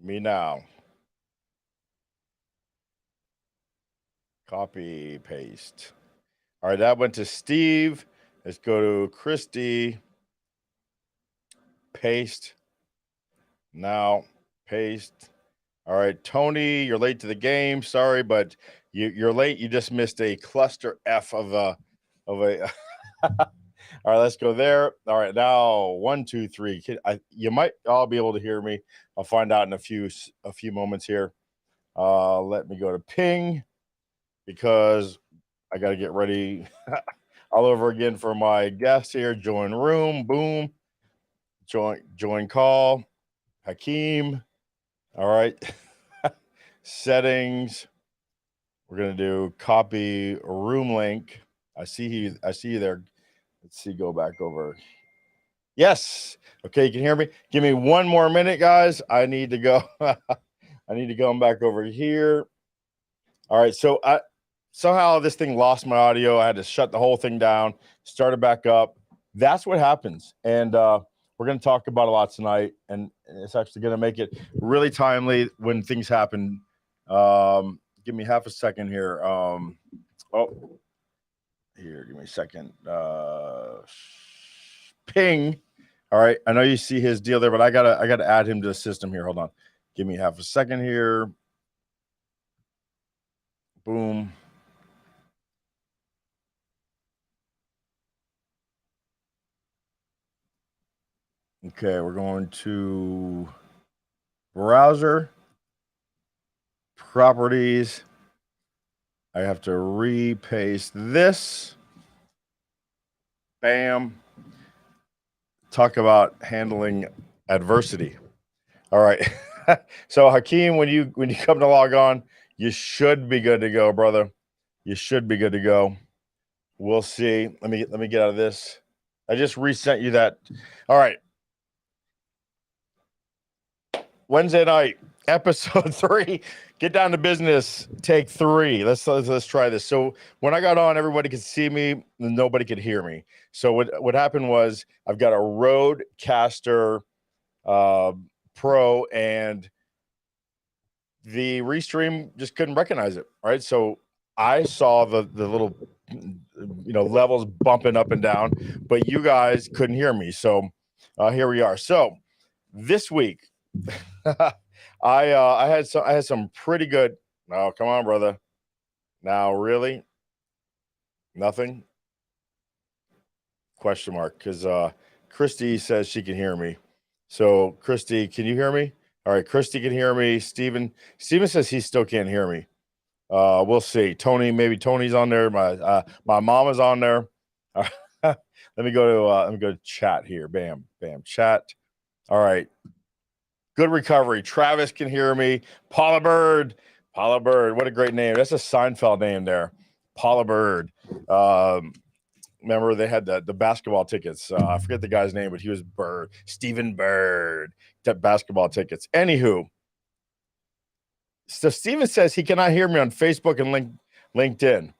Me now. Copy, paste. All right, that went to Steve. Let's go to Christy. Paste. Now, paste. All right, Tony, you're late to the game. Sorry, but you're late. You just missed a cluster F of a. All right, let's go there. All right, now 1, 2, 3. You might all be able to hear me. I'll find out in a few moments here. Let me go to ping because I got to get ready all over again for my guest here. Join room, boom. Join call. Hakeem. All right. Settings. We're gonna do copy room link. I see you there. Let's see. Go back over. Yes. Okay, you can hear me. Give me 1 more minute, guys. I need to go. I need to go back over here. All right. So somehow this thing lost my audio. I had to shut the whole thing down, start it back up. That's what happens. And we're going to talk about a lot tonight, and it's actually going to make it really timely when things happen. Give me half a second here. Here, give me a second. Ping. All right, I know you see his deal there, but I gotta add him to the system here. Hold on. Give me half a second here. Boom. Okay, we're going to browser, properties. I have to repaste this. Bam. Talk about handling adversity. All right. So Hakeem, when you come to log on, you should be good to go, brother. You should be good to go. We'll see. Let me get out of this. I just resent you that. All right. Wednesday night, episode 3. Get down to business. Take 3. Let's try this. So when I got on, everybody could see me, nobody could hear me. So what happened was I've got a Rodecaster Pro, and the Restream just couldn't recognize it. Right. So I saw the little levels bumping up and down, but you guys couldn't hear me. So here we are. So this week I had some pretty good. Oh, come on, brother. Now, really? Nothing? Question mark. Because Christy says she can hear me. So, Christy, can you hear me? All right, Christy can hear me. Steven says he still can't hear me. We'll see. Tony, maybe Tony's on there. My mom is on there. Let me go to chat here. Bam, bam, chat. All right. Good recovery. Travis can hear me. Paula Bird. What a great name. That's a Seinfeld name there. Paula Bird. Remember they had the basketball tickets. I forget the guy's name, but he was Bird. Stephen Bird. Basketball tickets. Anywho. So Steven says he cannot hear me on Facebook and LinkedIn.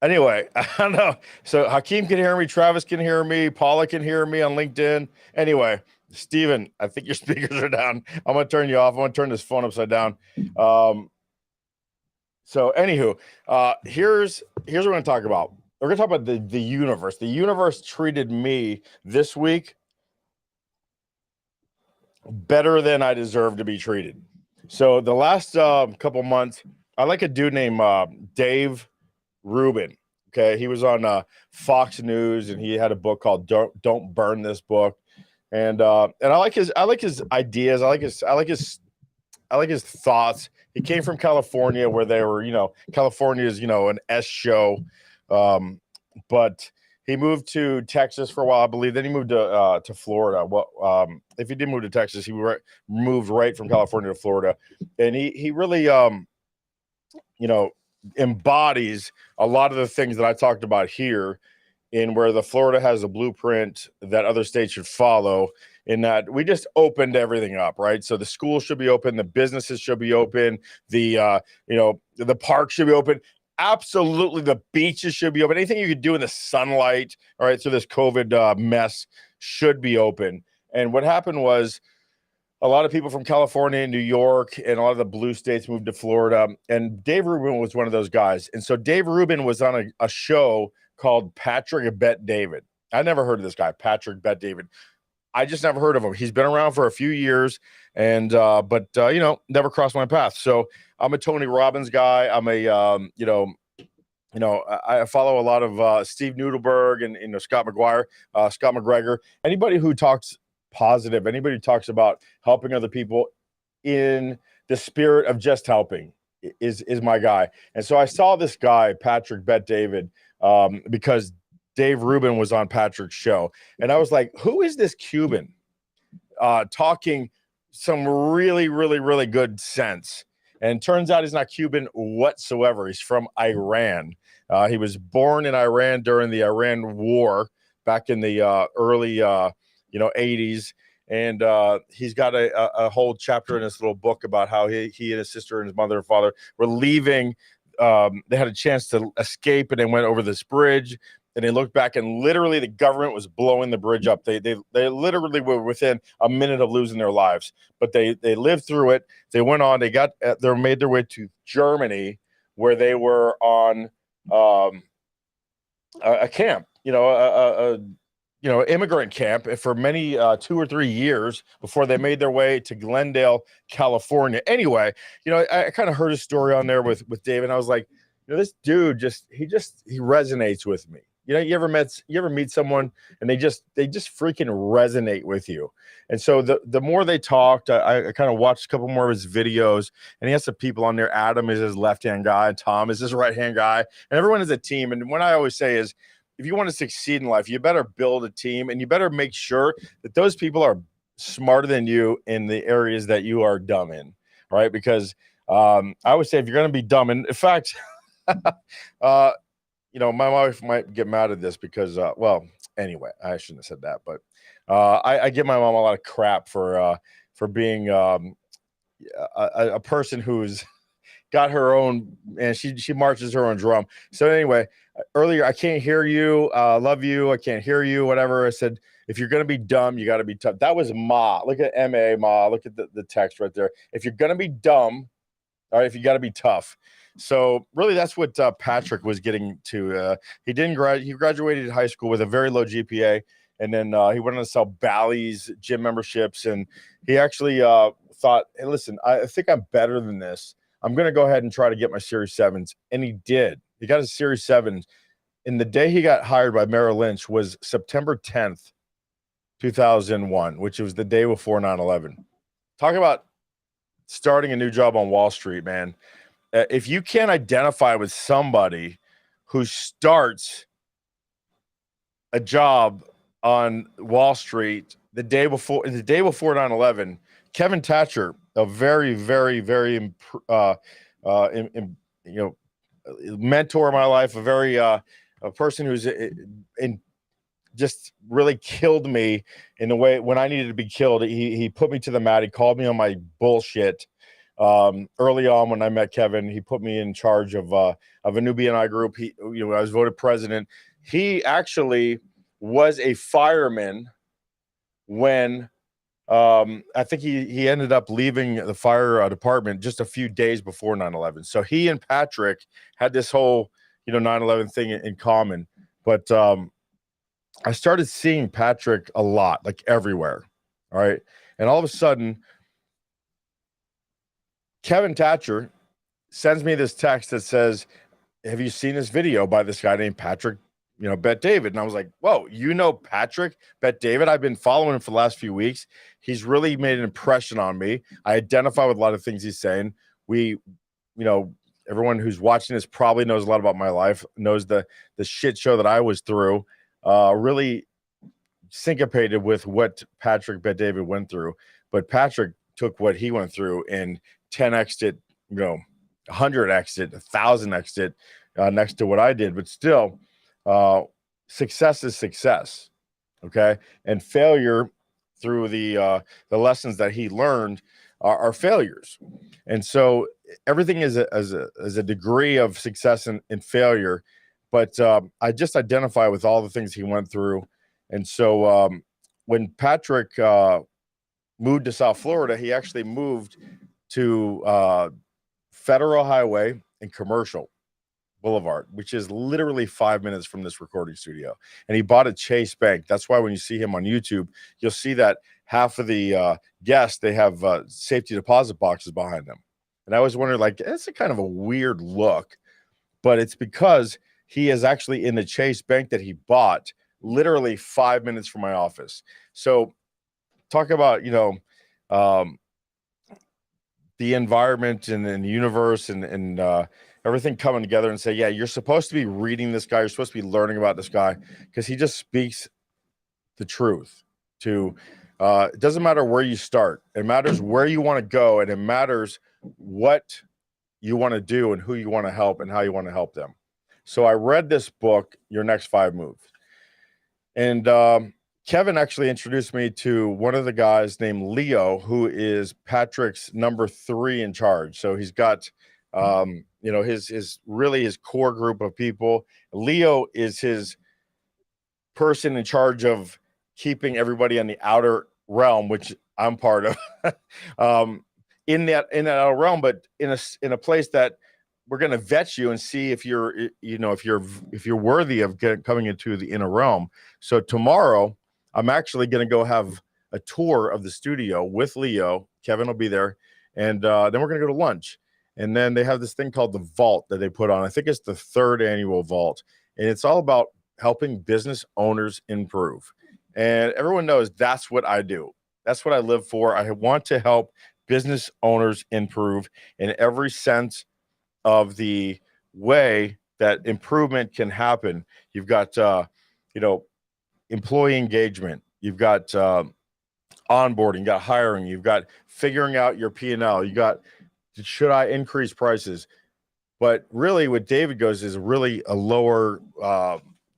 Anyway, I don't know. So Hakeem can hear me. Travis can hear me. Paula can hear me on LinkedIn. Anyway, Steven, I think your speakers are down. I'm going to turn you off. I'm going to turn this phone upside down. So anywho, here's what we're going to talk about. We're going to talk about the universe. The universe treated me this week better than I deserve to be treated. So the last couple months, I like a dude named Dave Rubin. Okay, he was on Fox News, and he had a book called "Don't Burn This Book," and I like his ideas. I like his thoughts. He came from California, where they were, California is an S show, but he moved to Texas for a while, I believe. Then he moved to Florida. Well, if he did move to Texas, he moved right from California to Florida, and he really embodies a lot of the things that I talked about here, in where the Florida has a blueprint that other states should follow, in that we just opened everything up, right? So the schools should be open, the businesses should be open, the park should be open. Absolutely, the beaches should be open. Anything you could do in the sunlight, all right, through this COVID mess should be open. And what happened was a lot of people from California and New York and a lot of the blue states moved to Florida. And Dave Rubin was one of those guys. And so Dave Rubin was on a show called Patrick Bet David. I never heard of this guy, Patrick Bet David. I just never heard of him. He's been around for a few years, and but never crossed my path. So I'm a Tony Robbins guy. I'm a I follow a lot of Steve Nudelberg and Scott McGregor. Anybody who talks positive, anybody who talks about helping other people in the spirit of just helping is my guy. And so I saw this guy, Patrick Bet David, because Dave Rubin was on Patrick's show. And I was like, who is this Cuban talking some really, really, really good sense? And turns out he's not Cuban whatsoever. He's from Iran. He was born in Iran during the Iran War back in the early 80s. And he's got a whole chapter in this little book about how he and his sister and his mother and father were leaving. They had a chance to escape, and they went over this bridge. And they looked back, and literally the government was blowing the bridge up. They literally were within a minute of losing their lives, but they lived through it. They went on. They made their way to Germany, where they were on a camp, immigrant camp for many 2 or 3 years before they made their way to Glendale, California. Anyway, I kind of heard a story on there with Dave, and I was like, this dude he resonates with me. You ever meet someone and they just freaking resonate with you. And so the more they talked, I kind of watched a couple more of his videos, and he has some people on there. Adam is his left-hand guy, and Tom is his right-hand guy, and everyone is a team. And what I always say is, if you want to succeed in life, you better build a team, and you better make sure that those people are smarter than you in the areas that you are dumb in, right? Because I would say if you're going to be dumb, and in fact, my wife might get mad at this because, anyway, I shouldn't have said that, but I give my mom a lot of crap for being a person who's got her own, and she marches her own drum. So anyway, earlier, I can't hear you, love you, I can't hear you, whatever. I said, if you're going to be dumb, you got to be tough. That was Ma. Look at M-A, Ma. Look at the text right there. If you're going to be dumb, all right, if you got to be tough. So really, that's what Patrick was getting to. He graduated high school with a very low GPA, and then he went on to sell Bally's gym memberships. And he actually thought, hey, listen, I think I'm better than this. I'm going to go ahead and try to get my Series 7s. And he did. He got his Series 7s. And the day he got hired by Merrill Lynch was September 10th, 2001, which was the day before 9/11. Talk about starting a new job on Wall Street, man. If you can't identify with somebody who starts a job on Wall Streat the day before 9/11, Kevin Thatcher, a very, very, very mentor in my life, a person who's just really killed me in the way when I needed to be killed. He put me to the mat. He called me on my bullshit. Early on when I met Kevin, he put me in charge of a new BNI group. I was voted president. He actually was a fireman when I think he ended up leaving the fire department just a few days before 9/11. So he and Patrick had this whole 9/11 thing in common. But I started seeing Patrick a lot, like everywhere. All right. And all of a sudden, Kevin Thatcher sends me this text that says, have you seen this video by this guy named Patrick, Bet David? And I was like, whoa, Patrick Bet David? I've been following him for the last few weeks. He's really made an impression on me. I identify with a lot of things he's saying. Everyone who's watching this probably knows a lot about my life, knows the shit show that I was through, really syncopated with what Patrick Bet David went through. But Patrick took what he went through and 10x'd it, 100x'd it, 1000x'd it next to what I did. But still, success is success, okay? And failure through the lessons that he learned are failures. And so everything is a degree of success and failure. But I just identify with all the things he went through. And so when Patrick moved to South Florida, he actually moved to Federal Highway and Commercial Boulevard, which is literally 5 minutes from this recording studio. And he bought a Chase Bank. That's why when you see him on YouTube, you'll see that half of the guests, they have safety deposit boxes behind them. And I always wondered, like, it's a kind of a weird look, but it's because he is actually in the Chase Bank that he bought literally 5 minutes from my office. So talk about, the environment and the universe and everything coming together, and say, yeah, you're supposed to be reading this guy. You're supposed to be learning about this guy because he just speaks the truth to, it doesn't matter where you start. It matters where you want to go, and it matters what you want to do and who you want to help and how you want to help them. So I read this book, Your Next 5 Moves. And Kevin actually introduced me to one of the guys named Leo, who is Patrick's number 3 in charge. So he's got, his core group of people. Leo is his person in charge of keeping everybody in the outer realm, which I'm part of, in that outer realm, but in a place that we're going to vet you and see if you're worthy of coming into the inner realm. So tomorrow, I'm actually going to go have a tour of the studio with Leo. Kevin will be there. And then we're going to go to lunch. And then they have this thing called the Vault that they put on. I think it's the 3rd annual Vault. And it's all about helping business owners improve. And everyone knows that's what I do. That's what I live for. I want to help business owners improve in every sense of the way that improvement can happen. You've got, employee engagement, you've got onboarding, you got hiring, you've got figuring out your P&L, you got, should I increase prices? But really what David goes is really a lower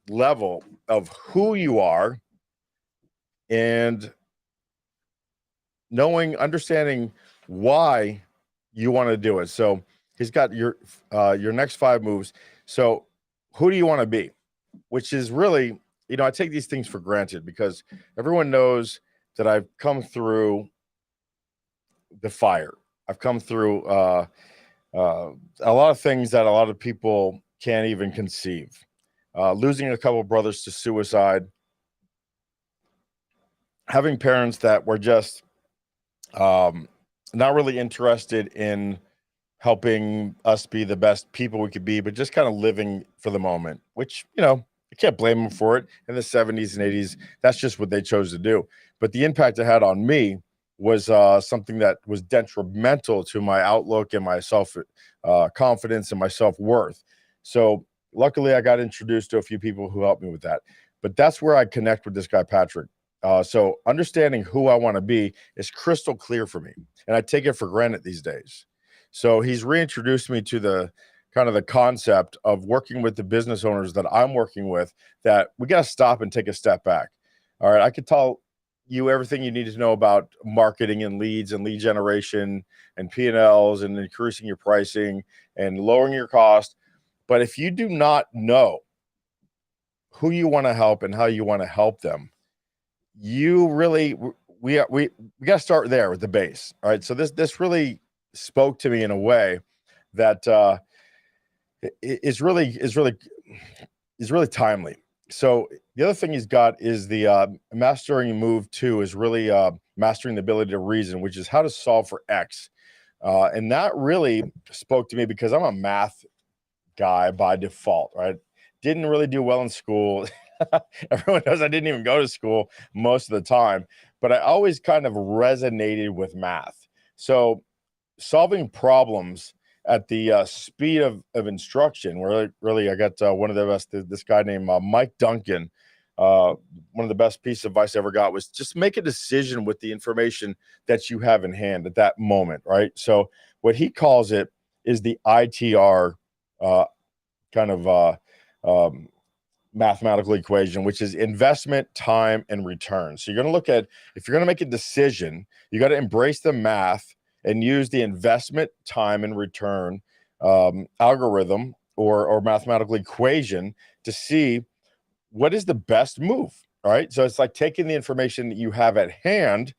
level of who you are and understanding why you want to do it. So he's got your next 5 moves. So who do you want to be? Which is really, I take these things for granted because everyone knows that I've come through the fire. I've come through a lot of things that a lot of people can't even conceive. Losing a couple of brothers to suicide, having parents that were just not really interested in helping us be the best people we could be, but just kind of living for the moment, which, I can't blame them for it. In the 70s and 80s, that's just what they chose to do. But the impact it had on me was something that was detrimental to my outlook and my self-confidence and my self-worth. So luckily, I got introduced to a few people who helped me with that. But that's where I connect with this guy, Patrick. So understanding who I want to be is crystal clear for me. And I take it for granted these days. So he's reintroduced me to the kind of the concept of working with the business owners that I'm working with, that we got to stop and take a step back. All right. I could tell you everything you need to know about marketing and leads and lead generation and P&Ls and increasing your pricing and lowering your cost. But if you do not know who you want to help and how you want to help them, you really, we got to start there with the base. All right. So this really spoke to me in a way that is really timely. So the other thing he's got is the mastering move 2 is really mastering the ability to reason, which is how to solve for X. And that really spoke to me because I'm a math guy by default, right? Didn't really do well in school. Everyone knows I didn't even go to school most of the time, but I always kind of resonated with math. So solving problems at the speed of instruction, really, I got one of the best, this guy named Mike Duncan. One of the best pieces of advice I ever got was just make a decision with the information that you have in hand at that moment, right? So what he calls it is the ITR mathematical equation, which is investment, time, and return. So you're going to look at, if you're going to make a decision, you got to embrace the math and use the investment, time, and return algorithm or mathematical equation to see what is the best move. All right. So it's like taking the information that you have at hand,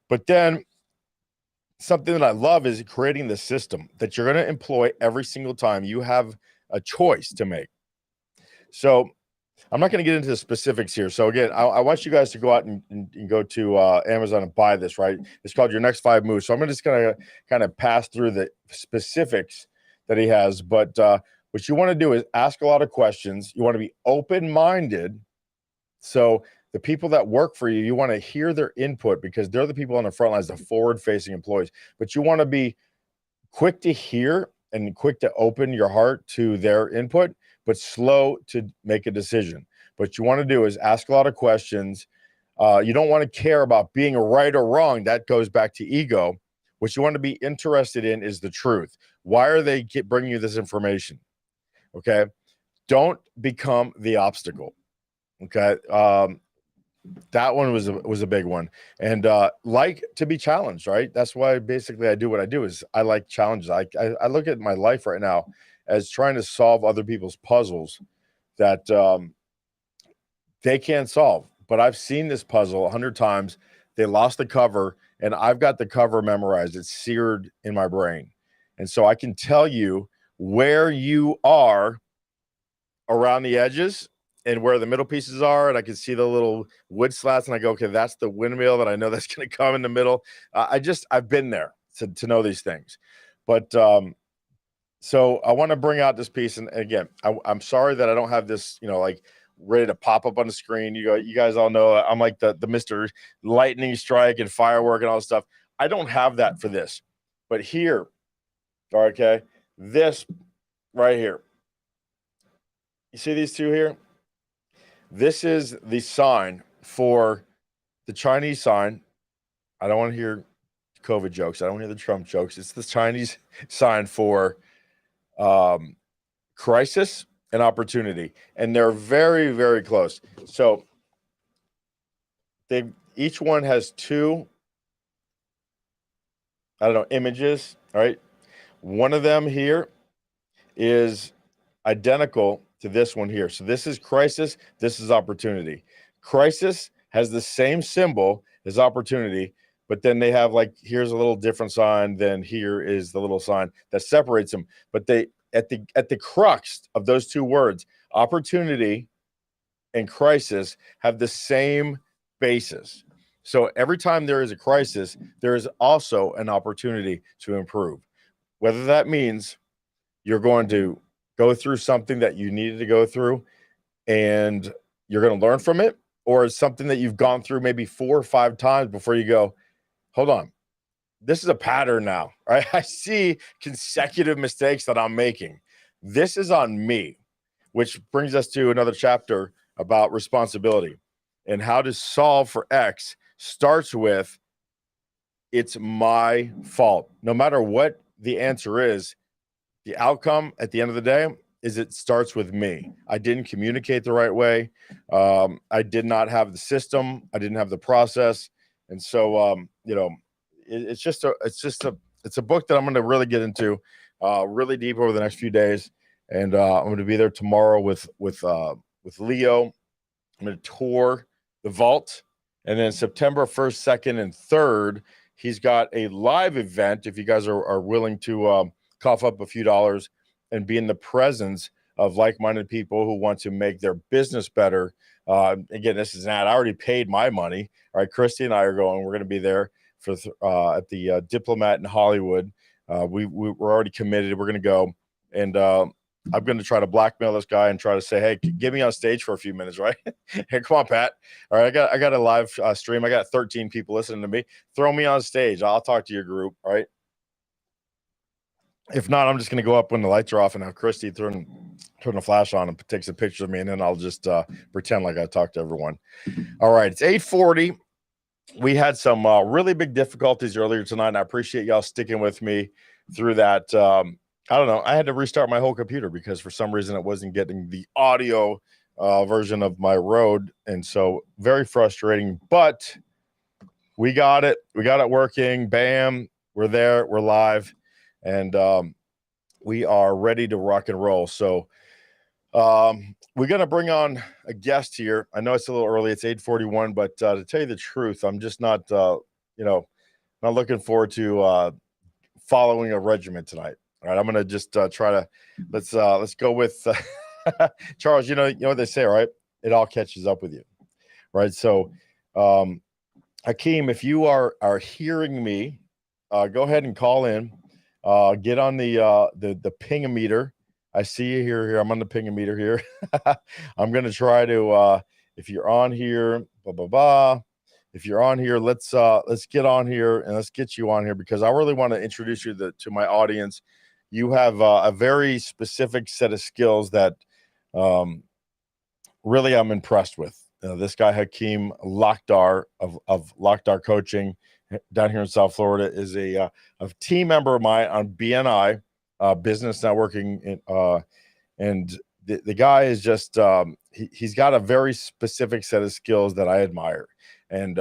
But then something that I love is creating the system that you're going to employ every single time you have a choice to make. So I'm not going to get into the specifics here. So again, I want you guys to go out and go to Amazon and buy this, right? It's called Your Next 5 Moves. So I'm just going to kind of pass through the specifics that he has. But what you want to do is ask a lot of questions. You want to be open-minded. So the people that work for you, you want to hear their input because they're the people on the front lines, the forward-facing employees. But you want to be quick to hear and quick to open your heart to their input, but slow to make a decision. What you want to do is ask a lot of questions. You don't want to care about being right or wrong. That goes back to ego. What you want to be interested in is the truth. Why are they bringing you this information? Okay. Don't become the obstacle. Okay. That one was a big one. And like to be challenged, right? That's why basically I do what I do is I like challenges. I look at my life right now as trying to solve other people's puzzles that they can't solve. But I've seen this puzzle 100 times. They lost the cover, and I've got the cover memorized. It's seared in my brain. And so I can tell you where you are around the edges and where the middle pieces are, and I can see the little wood slats, and I go, okay, that's the windmill that I know that's going to come in the middle. I've been there to know these things. But so I want to bring out this piece, and again, I'm sorry that I don't have this, like ready to pop up on the screen. You guys all know I'm like the Mr. Lightning Strike and firework and all this stuff. I don't have that for this, but here, okay, this right here. You see these two here? This is the sign for the Chinese sign. I don't want to hear COVID jokes. I don't want to hear the Trump jokes. It's the Chinese sign for crisis and opportunity. And they're very, very close. So each one has two, images, all right? One of them here is identical to this one here. So this is crisis, this is opportunity. Crisis has the same symbol as opportunity, but then they have here's a little different sign, then here is the little sign that separates them. But they at the crux of those two words, opportunity and crisis, have the same basis. So every time there is a crisis, there is also an opportunity to improve. Whether that means you're going to go through something that you needed to go through and you're going to learn from it, or it's something that you've gone through maybe 4 or 5 times before you go, hold on, this is a pattern now, right? I see consecutive mistakes that I'm making. This is on me, which brings us to another chapter about responsibility and how to solve for X starts with, it's my fault. No matter what the answer is, the outcome at the end of the day is it starts with me. I didn't communicate the right way. I did not have the system. I didn't have the process. And so, it's a book that I'm going to really get into really deep over the next few days. And I'm going to be there tomorrow with Leo. I'm going to tour the vault. And then September 1st, 2nd, and 3rd, he's got a live event. If you guys are willing to cough up a few dollars and be in the presence of like-minded people who want to make their business better. Again, this is an ad. I already paid my money. All right, Christy and I are going. We're going to be there for at the Diplomat in Hollywood. We're already committed. We're going to go, and I'm going to try to blackmail this guy and try to say, hey, get me on stage for a few minutes, right? Hey, come on, Pat. All right, I got a live stream. I got 13 people listening to me. Throw me on stage. I'll talk to your group, all right? If not, I'm just going to go up when the lights are off and have Christy turn the flash on and takes a picture of me, and then I'll just pretend like I talked to everyone. All right, it's 8:40. We had some really big difficulties earlier tonight, and I appreciate y'all sticking with me through that. I don't know. I had to restart my whole computer because for some reason it wasn't getting the audio version of my Rode, and so very frustrating. But we got it. We got it working. Bam. We're there. We're live. And we are ready to rock and roll. So we're going to bring on a guest here. I know it's a little early. It's 8:41, but to tell you the truth, I'm just not, not looking forward to following a regimen tonight. All right, I'm gonna just try to let's go with Charles. You know what they say, right? It all catches up with you, right? So, Hakeem, if you are hearing me, go ahead and call in. Get on the pingometer. I see you here. I'm on the pingometer here. I'm gonna try to if you're on here, blah blah blah. If you're on here, let's get on here and let's get you on here because I really want to introduce you to my audience. You have a very specific set of skills that really I'm impressed with. This guy Hakeem Lakhdar of Lakhdar Coaching down here in South Florida is a team member of mine on BNI, Business Networking, and the guy is just he's got a very specific set of skills that I admire. And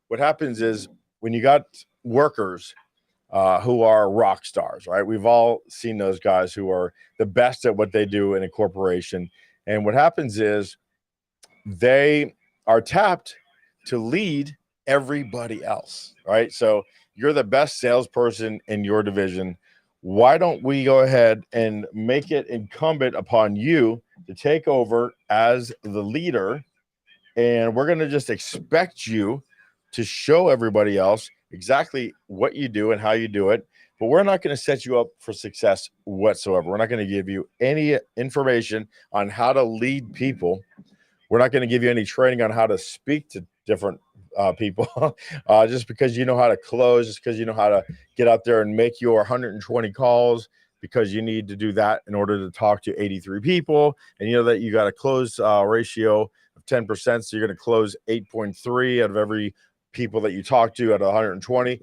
what happens is when you got workers who are rock stars, right? We've all seen those guys who are the best at what they do in a corporation. And what happens is they are tapped to lead everybody else, right? So you're the best salesperson in your division. Why don't we go ahead and make it incumbent upon you to take over as the leader? And we're going to just expect you to show everybody else exactly what you do and how you do it. But we're not going to set you up for success whatsoever. We're not going to give you any information on how to lead people. We're not going to give you any training on how to speak to different people just because you know how to close, just because you know how to get out there and make your 120 calls, because you need to do that in order to talk to 83 people. And you know that you got a close ratio of 10%. So you're going to close 8.3 out of every people that you talk to out of 120.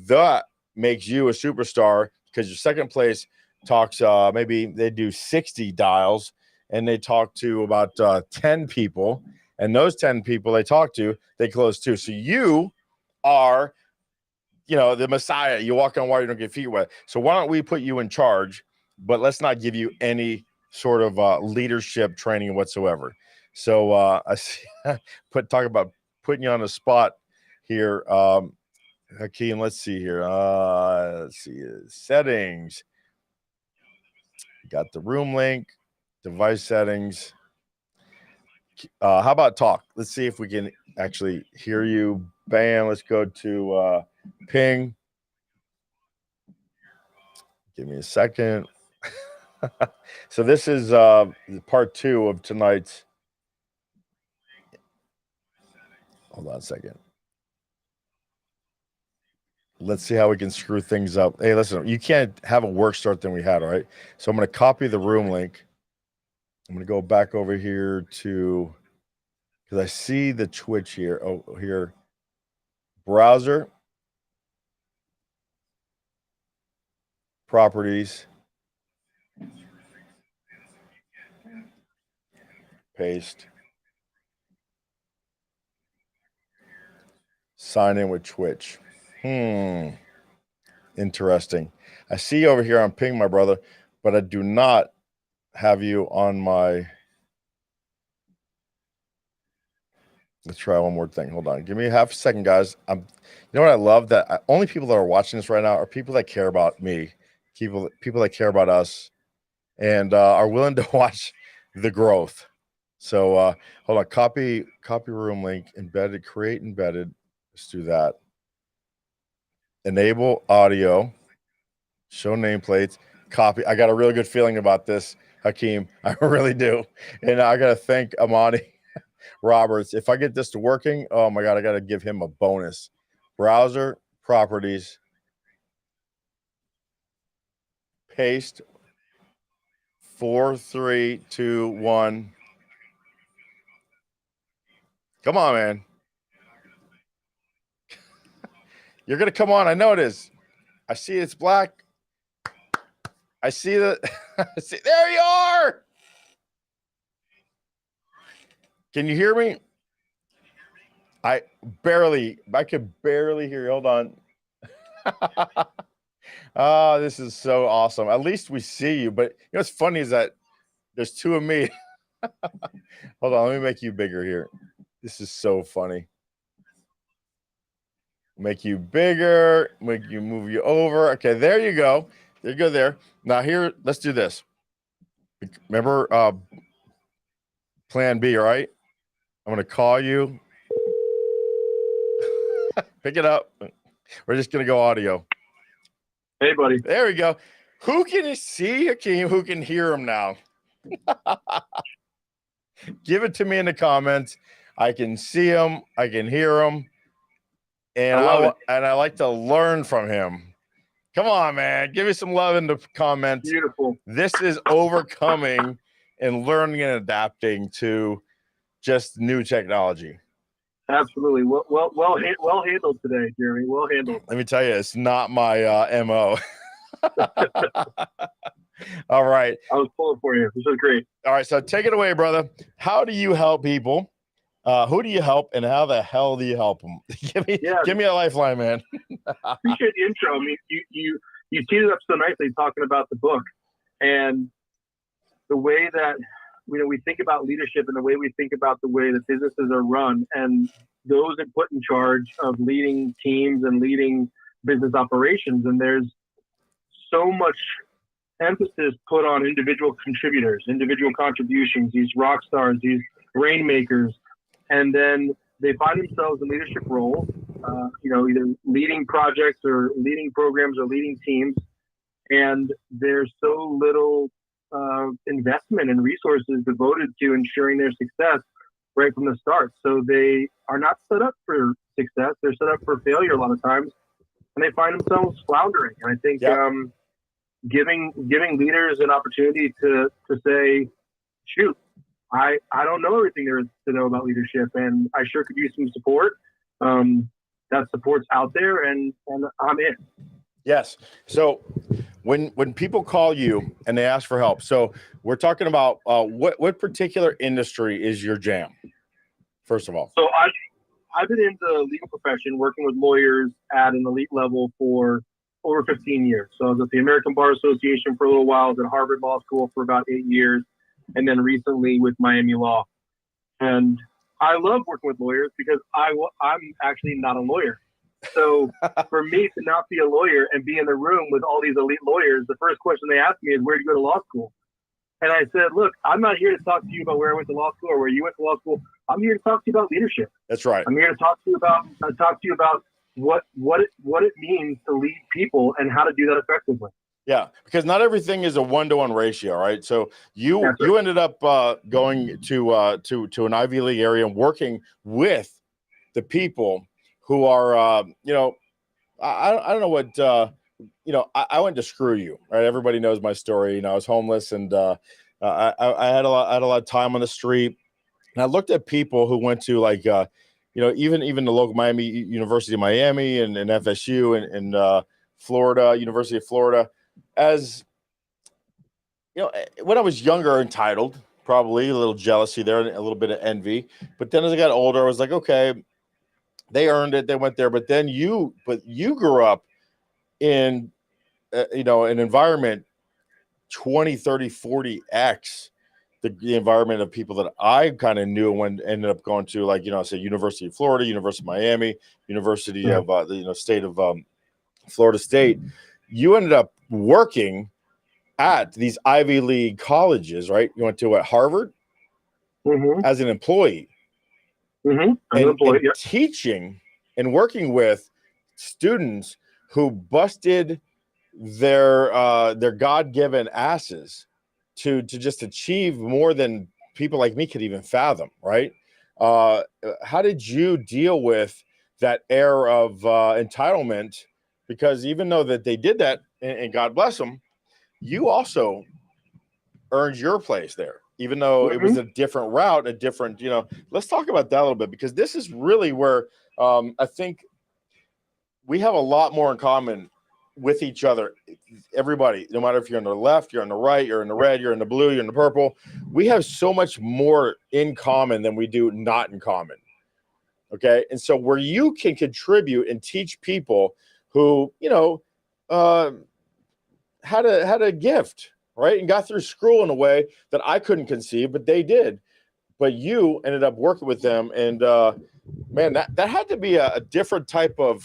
That makes you a superstar because your second place talks, maybe they do 60 dials and they talk to about 10 people. And those 10 people they talk to, they close too. So you are, the Messiah. You walk on water, you don't get feet wet. So why don't we put you in charge, but let's not give you any sort of leadership training whatsoever. So I see, talk about putting you on the spot here. Hakeem, let's see here. Let's see settings. Got the room link, device settings. How about talk? Let's see if we can actually hear you. Bam. Let's go to ping. Give me a second. So this is part 2 of tonight's. Hold on a second. Let's see how we can screw things up. Hey, listen, you can't have a worse start than we had, all right? So I'm going to copy the room link. I'm going to go back over here to, because I see the Twitch here. Oh, here. Browser. Properties. Paste. Sign in with Twitch. Interesting. I see you over here on ping, my brother, but I do not have you on my. Let's try one more thing. Hold on. Give me a half a second, guys. You know what I love? That only people that are watching this right now are people that care about me, people that care about us, and are willing to watch the growth. So hold on. Copy room link. Embedded. Create embedded. Let's do that. Enable audio. Show nameplates. Copy. I got a really good feeling about this, Hakeem. I really do. And I got to thank Amani Roberts. If I get this to working, oh my God, I got to give him a bonus. Browser, properties, paste, 4, 3, 2, 1. Come on, man. You're going to come on. I know it is. I see it's black. I see that. There you are. Can you hear me? I could barely hear you. Hold on. Oh, this is so awesome. At least we see you. But you know what's funny is that there's 2 of me. Hold on. Let me make you bigger here. This is so funny. Make you bigger, make you move you over. Okay, there you go. There you go there. Now here, let's do this. Remember plan B, right? I'm going to call you. Pick it up. We're just going to go audio. Hey, buddy. There we go. Who can you see? Who can hear him now? Give it to me in the comments. I can see him. I can hear him. And I like to learn from him. Come on, man. Give me some love in the comments. Beautiful. This is overcoming and learning and adapting to just new technology. Absolutely. Well handled today, Jeremy. Well handled. Let me tell you, it's not my MO. All right. I was pulling for you. This is great. All right. So take it away, brother. How do you help people? Who do you help, and how the hell do you help them? Give me a lifeline, man. Appreciate the intro. I mean, you teed it up so nicely talking about the book and the way that we think about leadership and the way we think about the way that businesses are run, and those that put in charge of leading teams and leading business operations. And there's so much emphasis put on individual contributors, individual contributions, these rock stars, these rainmakers. And then they find themselves in leadership roles, either leading projects or leading programs or leading teams. And there's so little investment and resources devoted to ensuring their success right from the start. So they are not set up for success. They're set up for failure a lot of times, and they find themselves floundering. And I think giving leaders an opportunity to say, shoot, I don't know everything there is to know about leadership, and I sure could use some support. That support's out there, and I'm in. Yes. So when people call you and they ask for help, so we're talking about what particular industry is your jam, first of all? So I've been in the legal profession, working with lawyers at an elite level for over 15 years. So I was at the American Bar Association for a little while, I was at Harvard Law School for about 8 years, and then recently with Miami Law. And I love working with lawyers because I'm actually not a lawyer. So for me to not be a lawyer and be in the room with all these elite lawyers, the first question they ask me is, where did you go to law school? And I said, look, I'm not here to talk to you about where I went to law school or where you went to law school. I'm here to talk to you about leadership. That's right. I'm here to talk to you about what it means to lead people and how to do that effectively. Yeah, because not everything is a 1-to-1 ratio, right? So you ended up going to an Ivy League area and working with the people who are, I don't know what, I went to screw you, right? Everybody knows my story. I was homeless, and I had a lot of time on the street, and I looked at people who went to even the local Miami University of Miami and FSU and Florida, University of Florida, as when I was younger, entitled, probably a little jealousy there, and a little bit of envy. But then as I got older, I was like, okay, they earned it. They went there. But then you grew up in, an environment 20, 30, 40x the environment of people that I kind of knew when ended up going to say University of Florida, University of Miami, University of the state of Florida State. You ended up working at these Ivy League colleges, right? You went to Harvard as an employee, and teaching and working with students who busted their God-given asses to just achieve more than people like me could even fathom, right? How did you deal with that air of entitlement? Because even though that they did that, and God bless them, you also earned your place there, even though it was a different route, a different, let's talk about that a little bit, because this is really where I think we have a lot more in common with each other. Everybody, no matter if you're on the left, you're on the right, you're in the red, you're in the blue, you're in the purple, we have so much more in common than we do not in common. Okay. And so where you can contribute and teach people who, had a gift, right, and got through school in a way that I couldn't conceive, but they did. but you ended up working with them, and man, that had to be a different type of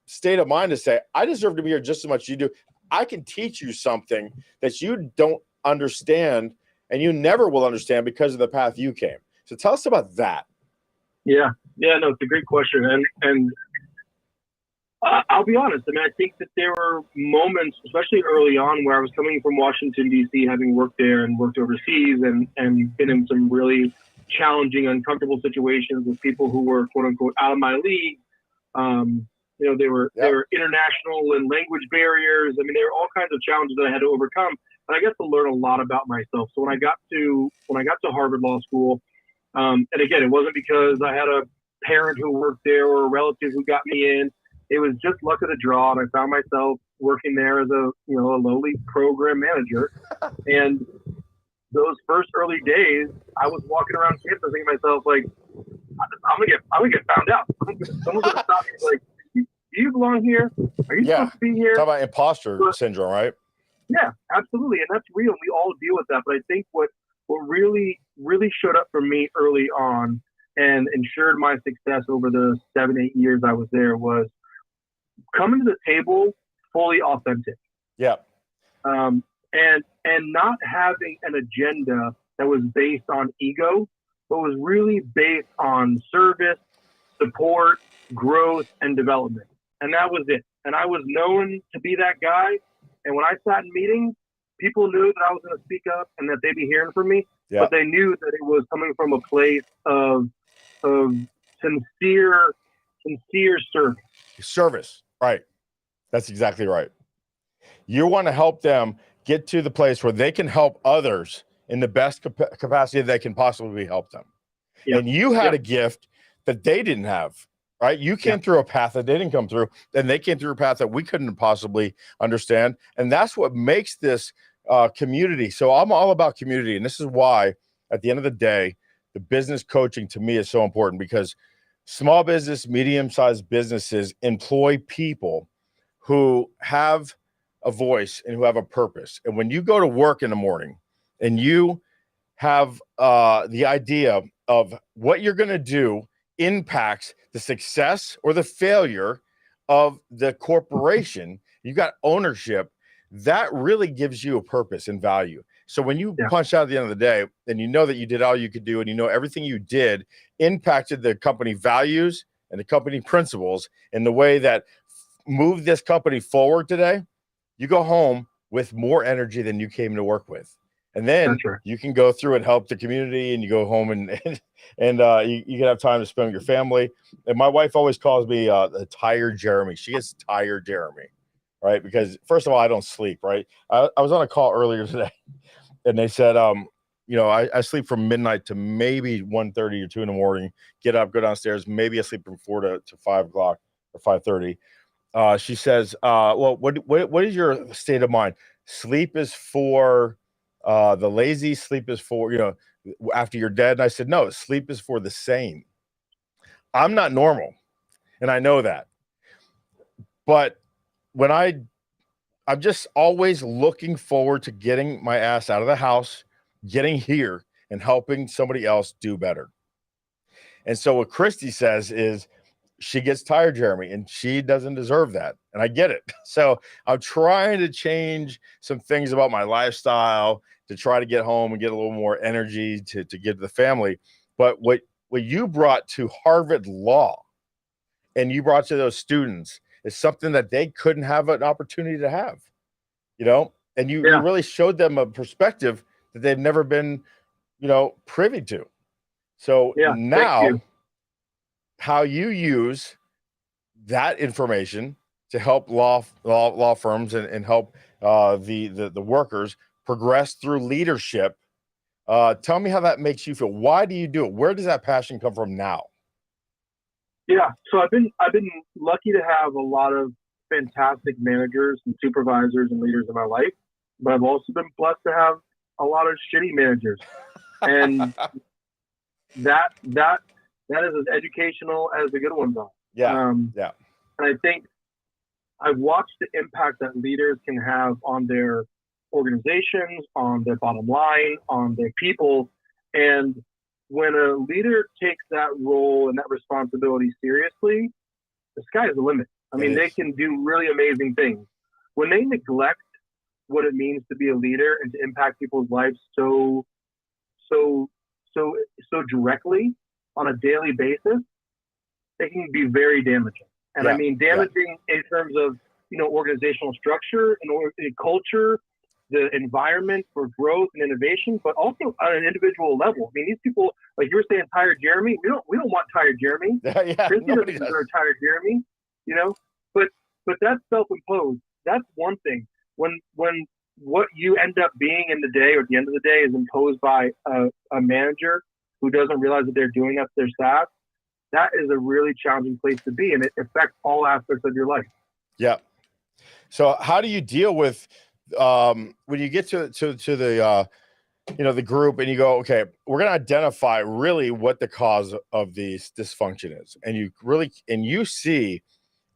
state of mind to say, I deserve to be here just as much as you do. I can teach you something that you don't understand, and you never will understand because of the path you came. So tell us about that. Yeah, no, it's a great question, and I'll be honest. I mean, I think that there were moments, especially early on, where I was coming from Washington, D.C., having worked there and worked overseas, and been in some really challenging, uncomfortable situations with people who were quote unquote out of my league. They were international and language barriers. I mean, there were all kinds of challenges that I had to overcome, and I got to learn a lot about myself. So when I got to Harvard Law School, and again, it wasn't because I had a parent who worked there or a relative who got me in. It was just luck of the draw, and I found myself working there as a lowly program manager. And those first early days, I was walking around campus thinking to myself, like, I'm gonna get found out. Someone's gonna stop me, like, do you belong here? Are you supposed to be here? Talk about imposter syndrome, right? Yeah, absolutely, and that's real. We all deal with that. But I think what really showed up for me early on and ensured my success over the 7-8 years I was there was coming to the table fully authentic. Yeah. And not having an agenda that was based on ego, but was really based on service, support, growth, and development. And that was it. And I was known to be that guy. And when I sat in meetings, people knew that I was going to speak up and that they'd be hearing from me. Yeah. But they knew that it was coming from a place of sincere service. Service. Right. That's exactly right. You want to help them get to the place where they can help others in the best capacity they can possibly help them. Yep. And you had a gift that they didn't have, right? You came through a path that they didn't come through, and they came through a path that we couldn't possibly understand. And that's what makes this community. So I'm all about community. And this is why, at the end of the day, the business coaching to me is so important, because small business, medium-sized businesses employ people who have a voice and who have a purpose. And when you go to work in the morning and you have the idea of what you're going to do impacts the success or the failure of the corporation, you got ownership, that really gives you a purpose and value. So when you punch out at the end of the day and you know that you did all you could do, and you know everything you did impacted the company values and the company principles in the way that moved this company forward today, you go home with more energy than you came to work with. And then you can go through and help the community, and you go home and you can have time to spend with your family. And my wife always calls me the tired Jeremy. She gets tired Jeremy, right? Because first of all, I don't sleep, right? I was on a call earlier today, and they said, I sleep from midnight to maybe 1:30 or 2 in the morning, get up, go downstairs. Maybe I sleep from 4 to 5 o'clock or 5:30. She says, well, what is your state of mind? Sleep is for the lazy, sleep is for, after you're dead. And I said, no, sleep is for the sane. I'm not normal, and I know that. But when I'm just always looking forward to getting my ass out of the house, getting here, and helping somebody else do better. And so what Christy says is, she gets tired, Jeremy, and she doesn't deserve that. And I get it. So I'm trying to change some things about my lifestyle to try to get home and get a little more energy to give to the family. But what you brought to Harvard Law and you brought to those students is something that they couldn't have an opportunity to have, and you really showed them a perspective that they've never been, privy to. So now, how you use that information to help law firms and help the workers progress through leadership. Tell me how that makes you feel. Why do you do it? Where does that passion come from now? Yeah, so I've been lucky to have a lot of fantastic managers and supervisors and leaders in my life, but I've also been blessed to have a lot of shitty managers, and that is as educational as the good ones are. And I think I've watched the impact that leaders can have on their organizations, on their bottom line, on their people, And when a leader takes that role and that responsibility seriously, the sky is the limit. I mean, they can do really amazing things. When they neglect what it means to be a leader and to impact people's lives so directly on a daily basis, they can be very damaging. And I mean, damaging in terms of, organizational structure and culture, the environment for growth and innovation, but also on an individual level. I mean, these people, like you were saying, tired Jeremy. We don't want tired Jeremy. Christy doesn't deserve tired Jeremy. But that's self-imposed. That's one thing. When what you end up being in the day or at the end of the day is imposed by a manager who doesn't realize that they're doing that to their staff, that is a really challenging place to be, and it affects all aspects of your life. Yeah. So how do you deal with when you get to the the group and you go, okay, we're going to identify really what the cause of this dysfunction is, and you see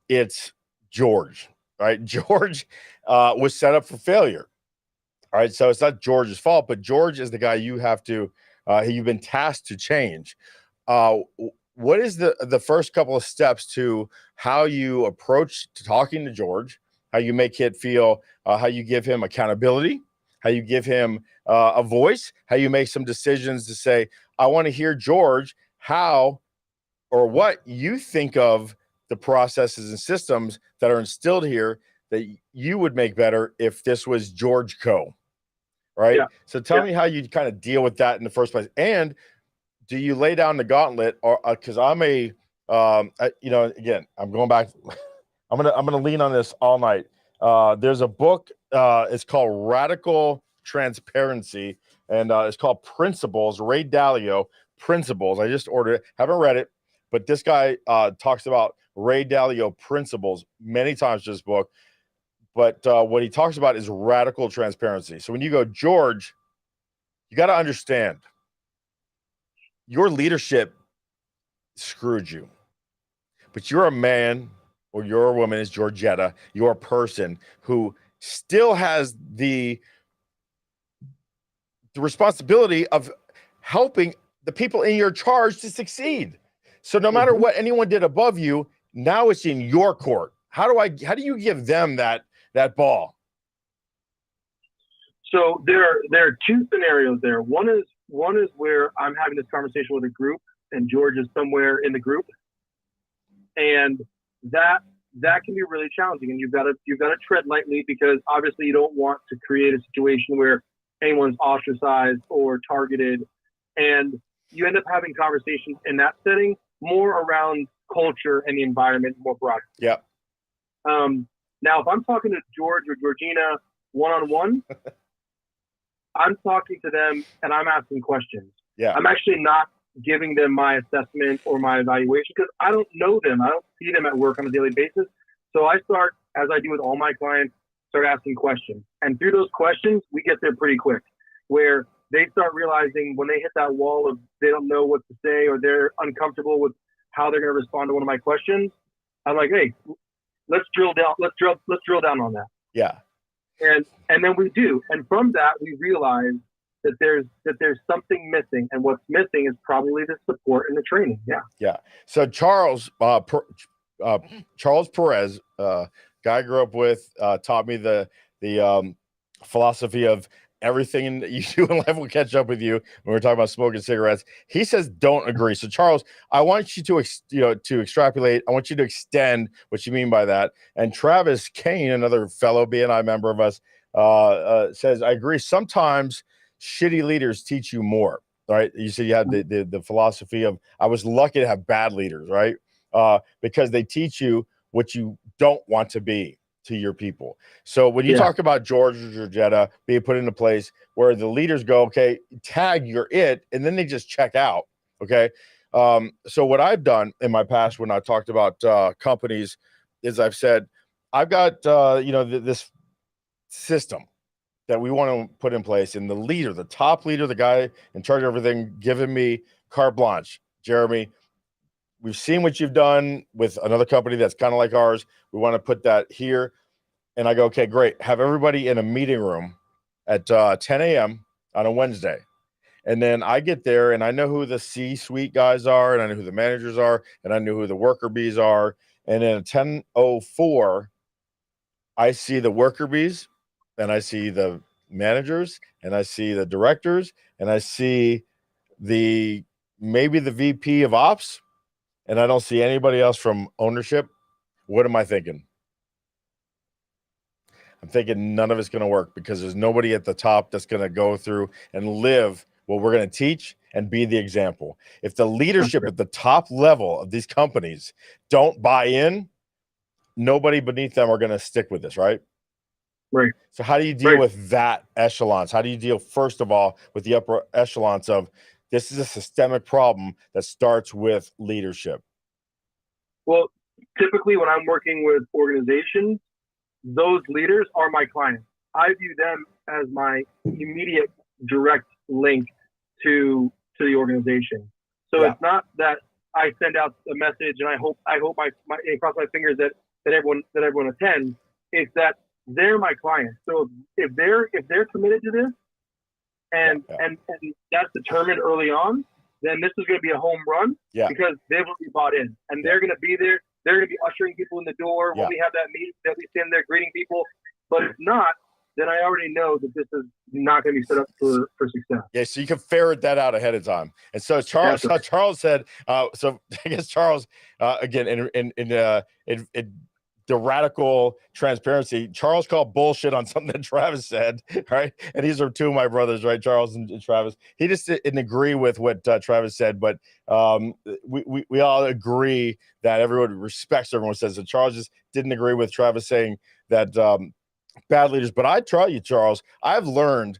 it's George, right? George was set up for failure. All right, so it's not George's fault, but George is the guy you have to you've been tasked to change. What is the first couple of steps to how you approach to talking to George, how you make it feel, how you give him accountability, how you give him a voice, how you make some decisions to say, I want to hear George, how or what you think of the processes and systems that are instilled here that you would make better if this was George Co. Right? Yeah. So tell me how you kind of deal with that in the first place. And do you lay down the gauntlet, or because I'm again, I'm going back. I'm gonna lean on this all night. There's a book. It's called Radical Transparency, and it's called Principles. Ray Dalio, Principles. I just ordered it. Haven't read it, but this guy talks about Ray Dalio principles many times in this book. But what he talks about is radical transparency. So when you go, George, you got to understand your leadership screwed you, but you're a man or you're a woman, is Georgetta. You're a person who still has the responsibility of helping the people in your charge to succeed. So no matter what anyone did above you, now it's in your court. How do you give them that ball? So there are two scenarios there. One is where I'm having this conversation with a group and George is somewhere in the group, and that can be really challenging. And you've got to tread lightly, because obviously you don't want to create a situation where anyone's ostracized or targeted, and you end up having conversations in that setting more around culture and the environment more broadly. Yeah. Now, if I'm talking to George or Georgina one-on-one, I'm talking to them and I'm asking questions. Yeah. I'm actually not giving them my assessment or my evaluation, because I don't know them. I don't see them at work on a daily basis. So I start, as I do with all my clients, start asking questions. And through those questions, we get there pretty quick, where they start realizing when they hit that wall of they don't know what to say or they're uncomfortable with how they're going to respond to one of my questions. I'm like, hey, let's drill down. Let's drill down on that. Yeah. And then we do. And from that, we realize that there's something missing, and what's missing is probably the support and the training. Yeah. Yeah. So Charles Perez, guy I grew up with, taught me the philosophy of everything that you do in life will catch up with you. When we're talking about smoking cigarettes, he says don't agree. So Charles, I want you to extrapolate. I want you to extend what you mean by that. And Travis Kane, another fellow BNI member of us, says I agree. Sometimes shitty leaders teach you more. Right? You said you had the philosophy of I was lucky to have bad leaders, right? Because they teach you what you don't want to be to your people. So when you talk about George or Georgetta being put into place where the leaders go, okay, tag, you're it, and then they just check out. Okay. So what I've done in my past when I talked about companies is I've said, I've got, this system that we want to put in place, and the leader, the top leader, the guy in charge of everything, giving me carte blanche. Jeremy, we've seen what you've done with another company that's kind of like ours. We want to put that here. And I go, okay, great. Have everybody in a meeting room at 10 a.m. on a Wednesday. And then I get there and I know who the C-suite guys are, and I know who the managers are, and I know who the worker bees are. And then at 10:04, I see the worker bees, and I see the managers, and I see the directors, and I see maybe the VP of ops, and I don't see anybody else from ownership. What am I thinking? I'm thinking none of it's going to work because there's nobody at the top that's going to go through and live what we're going to teach and be the example. If the leadership at the top level of these companies don't buy in, nobody beneath them are going to stick with this, right? Right. So how do you deal with that echelons? How do you deal, first of all, with the upper echelons of this is a systemic problem that starts with leadership? Well, typically when I'm working with organizations, those leaders are my clients. I view them as my immediate direct link to the organization. So it's not that I send out a message and I hope my cross my fingers that everyone attends. It's that they're my clients. So if they're committed to this and that's determined early on, then this is going to be a home run because they've already bought in and they're going to be there. They're going to be ushering people in the door when we have that meeting. They'll be standing there greeting people. But if not, then I already know that this is not going to be set up for success. Yeah, so you can ferret that out ahead of time. And so Charles said, so I guess Charles, again, in the radical transparency, Charles called bullshit on something that Travis said, right? And these are two of my brothers, right? Charles and Travis. He just didn't agree with what Travis said, but we all agree that everyone respects what everyone says. And Charles just didn't agree with Travis saying that bad leaders. But I tell you, Charles, I've learned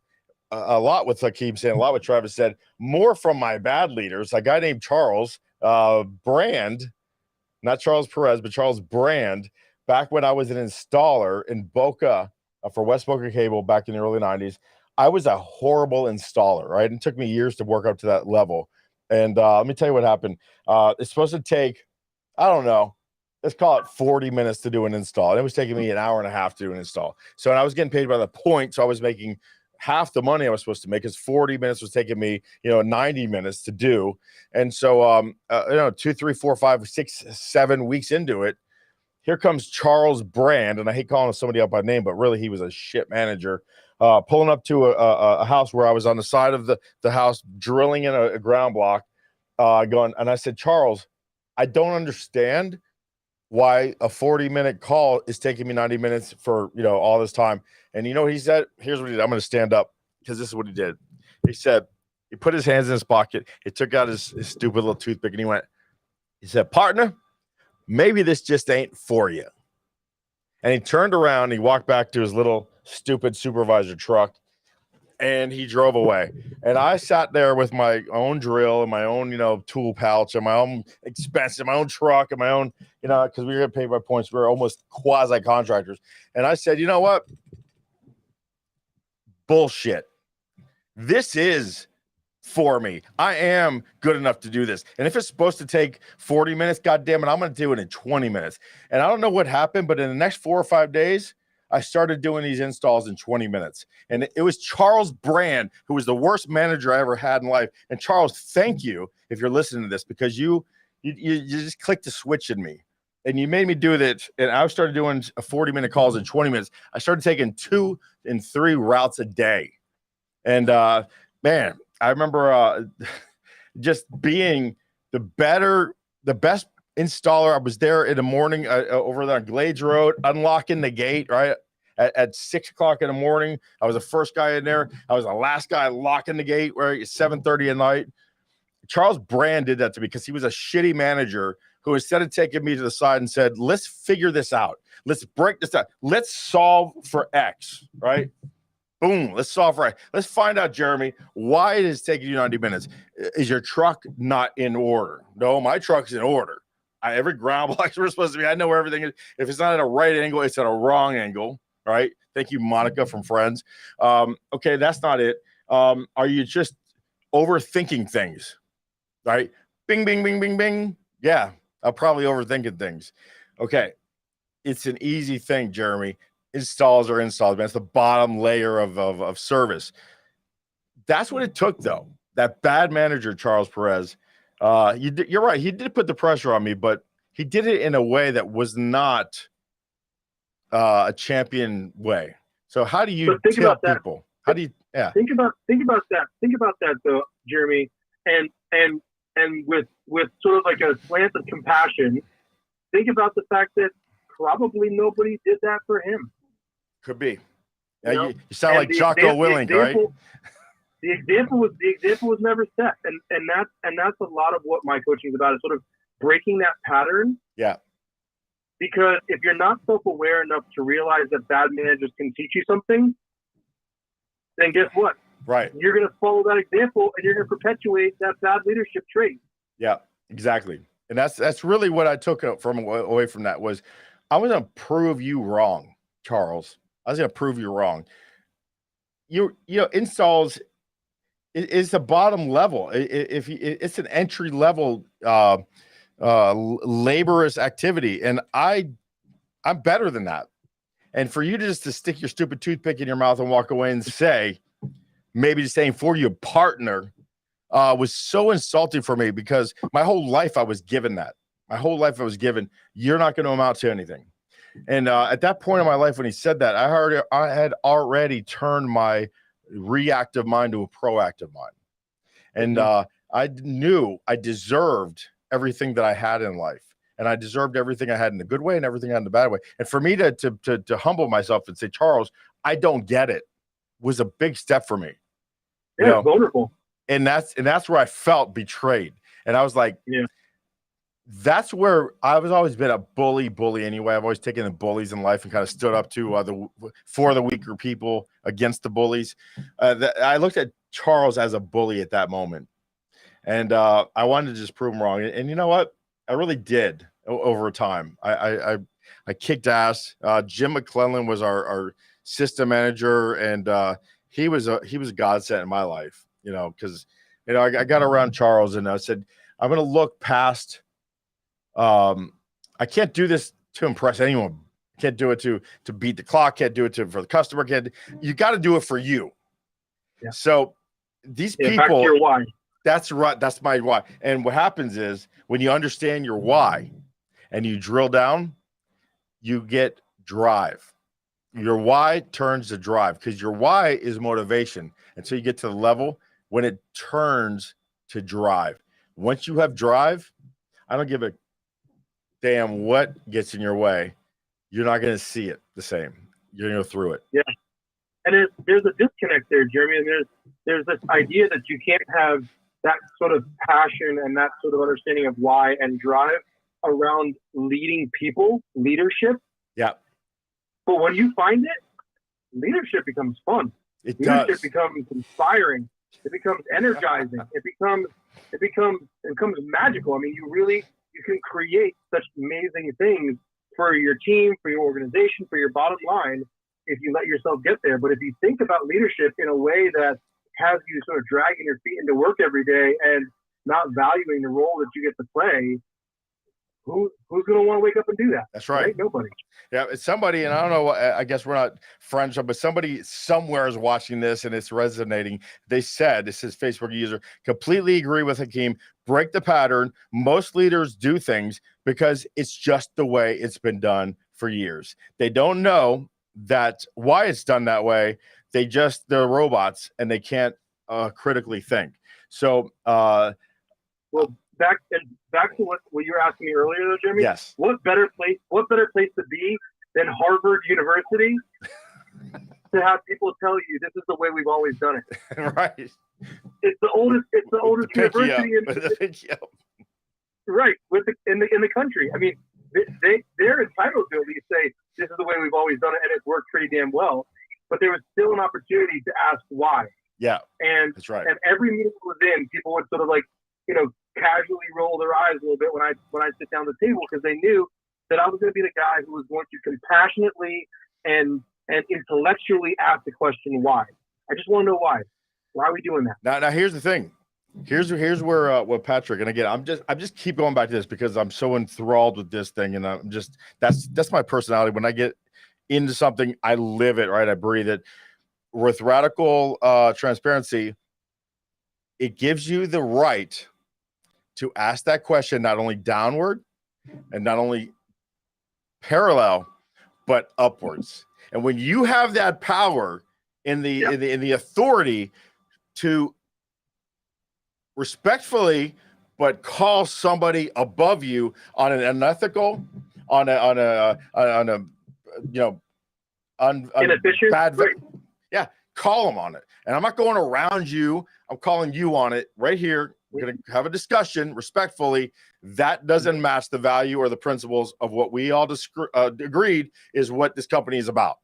a lot with Hakeem saying, a lot what Travis said, more from my bad leaders. A guy named Charles Brand, not Charles Perez, but Charles Brand. Back when I was an installer in Boca for West Boca Cable back in the early 90s, I was a horrible installer, right? It took me years to work up to that level. And let me tell you what happened. It's supposed to take, I don't know, let's call it 40 minutes to do an install. And it was taking me an hour and a half to do an install. So and I was getting paid by the point, so I was making half the money I was supposed to make, because 40 minutes was taking me, 90 minutes to do. And so, 2, 3, 4, 5, 6, 7 weeks into it, here comes Charles Brand, and I hate calling somebody up by name, but really he was a shit manager, pulling up to a house where I was on the side of the house, drilling in a ground block, and I said, Charles, I don't understand why a 40-minute call is taking me 90 minutes for, all this time. And you know what he said? Here's what he did. I'm going to stand up because this is what he did. He said, he put his hands in his pocket. He took out his stupid little toothpick and he said, partner, maybe this just ain't for you. And he turned around and he walked back to his little stupid supervisor truck and he drove away. And I sat there with my own drill and my own, tool pouch and my own expenses, my own truck and my own, because we were getting paid by points. We were almost quasi contractors. And I said, you know what? Bullshit. This is for me. I am good enough to do this. And if it's supposed to take 40 minutes, God damn it, I'm going to do it in 20 minutes. And I don't know what happened, but in the next 4 or 5 days, I started doing these installs in 20 minutes. And it was Charles Brand, who was the worst manager I ever had in life. And Charles, thank you if you're listening to this, because you just clicked the switch in me. And you made me do that. And I started doing 40-minute calls in 20 minutes. I started taking 2 and 3 routes a day. And man, I remember just being the best installer. I was there in the morning over there on Glades Road, unlocking the gate, right? At 6 o'clock in the morning. I was the first guy in there. I was the last guy locking the gate, right? At 7:30 at night. Charles Brand did that to me because he was a shitty manager who, instead of taking me to the side and said, let's figure this out. Let's break this down. Let's solve for X, right? Boom, let's solve for X. Let's find out, Jeremy, why it is taking you 90 minutes. Is your truck not in order? No, my truck's in order. Every ground block we're supposed to be, I know where everything is. If it's not at a right angle, it's at a wrong angle, right? Thank you, Monica from Friends. Okay, that's not it. Are you just overthinking things, right? Bing, bing, bing, bing, bing. Yeah, I'm probably overthinking things. Okay, it's an easy thing, Jeremy. Installs are installs, man. It's the bottom layer of service. That's what it took, though. that bad manager, Charles Perez, you're right. He did put the pressure on me, but he did it in a way that was not a champion way. So how do you tell people? How do you? Yeah. Think about that though, Jeremy, and with sort of like a slant of compassion. Think about the fact that probably nobody did that for him. Could be. Yeah, you sound like Jocko Willink, right? The example was never set, and that's a lot of what my coaching is about, is sort of breaking that pattern. Yeah. Because if you're not self-aware enough to realize that bad managers can teach you something, then guess what? Right. You're going to follow that example, and you're going to perpetuate that bad leadership trait. Yeah, exactly. And that's really what I took away from that was, I was going to prove you wrong, Charles. I was going to prove you wrong. You know, installs is the bottom level. If it's an entry level laborious activity, and I'm better than that. And for you to stick your stupid toothpick in your mouth and walk away and say, maybe just saying for your partner, was so insulting for me, because my whole life I was given that. My whole life I was given, you're not going to amount to anything. And at that point in my life, when he said that, I had already turned my reactive mind to a proactive mind. And I knew I deserved everything that I had in life. And I deserved everything I had in the good way and everything I had in the bad way. And for me to humble myself and say, Charles, I don't get it, was a big step for me. Yeah, you know? Vulnerable. And that's where I felt betrayed. And I was like, yeah, that's where I was always been a bully anyway. I've always taken the bullies in life and kind of stood up to for the weaker people against the bullies. I looked at Charles as a bully at that moment. And I wanted to just prove him wrong. And you know what? I really did over time. I kicked ass. Jim McClellan was our system manager, and he was a godsend in my life, you know, because, you know, I got around Charles and I said, I'm going to look past. I can't do this to impress anyone. Can't do it to beat the clock. Can't do it for the customer. You got to do it for you. Yeah. So these people. Back to your why. That's right. That's my why. And what happens is when you understand your why and you drill down, you get drive. Your why turns to drive, because your why is motivation. And so you get to the level when it turns to drive. Once you have drive, I don't give a damn what gets in your way. You're not going to see it the same. You're going to go through it. Yeah. And there's a disconnect there, Jeremy. And there's this idea that you can't have that sort of passion and that sort of understanding of why and drive around leading people, leadership. Yeah. But when you find it, leadership becomes fun. Leadership becomes inspiring. It becomes energizing. It becomes magical. I mean, you can create such amazing things for your team, for your organization, for your bottom line, if you let yourself get there. But if you think about leadership in a way that has you sort of dragging your feet into work every day and not valuing the role that you get to play, who's going to want to wake up and do that? That's right. Nobody. Yeah, it's somebody, and I don't know, I guess we're not friends, but somebody somewhere is watching this and it's resonating. They said, this is Facebook user, completely agree with Hakeem, break the pattern. Most leaders do things because it's just the way it's been done for years. They don't know that why it's done that way. They're robots and they can't critically think. So, well, back to what you were asking me earlier, though, Jeremy. Yes. What better place to be than Harvard University to have people tell you this is the way we've always done it? Right. It's the oldest university right in the country. I mean, they're entitled to at least say this is the way we've always done it, and it's worked pretty damn well. But there was still an opportunity to ask why. Yeah, and that's right. And every meeting was in, people would sort of like, you know, casually roll their eyes a little bit when I sit down at the table, because they knew that I was going to be the guy who was going to compassionately and intellectually ask the question why. I just want to know why. Why are we doing that? Now here's the thing. Here's where what Patrick, and again, I'm just keep going back to this because I'm so enthralled with this thing, and I'm just that's my personality. When I get into something, I live it, right? I breathe it. With radical transparency, it gives you the right to ask that question, not only downward and not only parallel, but upwards. And when you have that power in the authority to respectfully, but call somebody above you on an unethical, on a inefficient, bad, right. yeah, call them on it. And I'm not going around you. I'm calling you on it right here. We're going to have a discussion respectfully. That doesn't match the value or the principles of what we all agreed is what this company is about.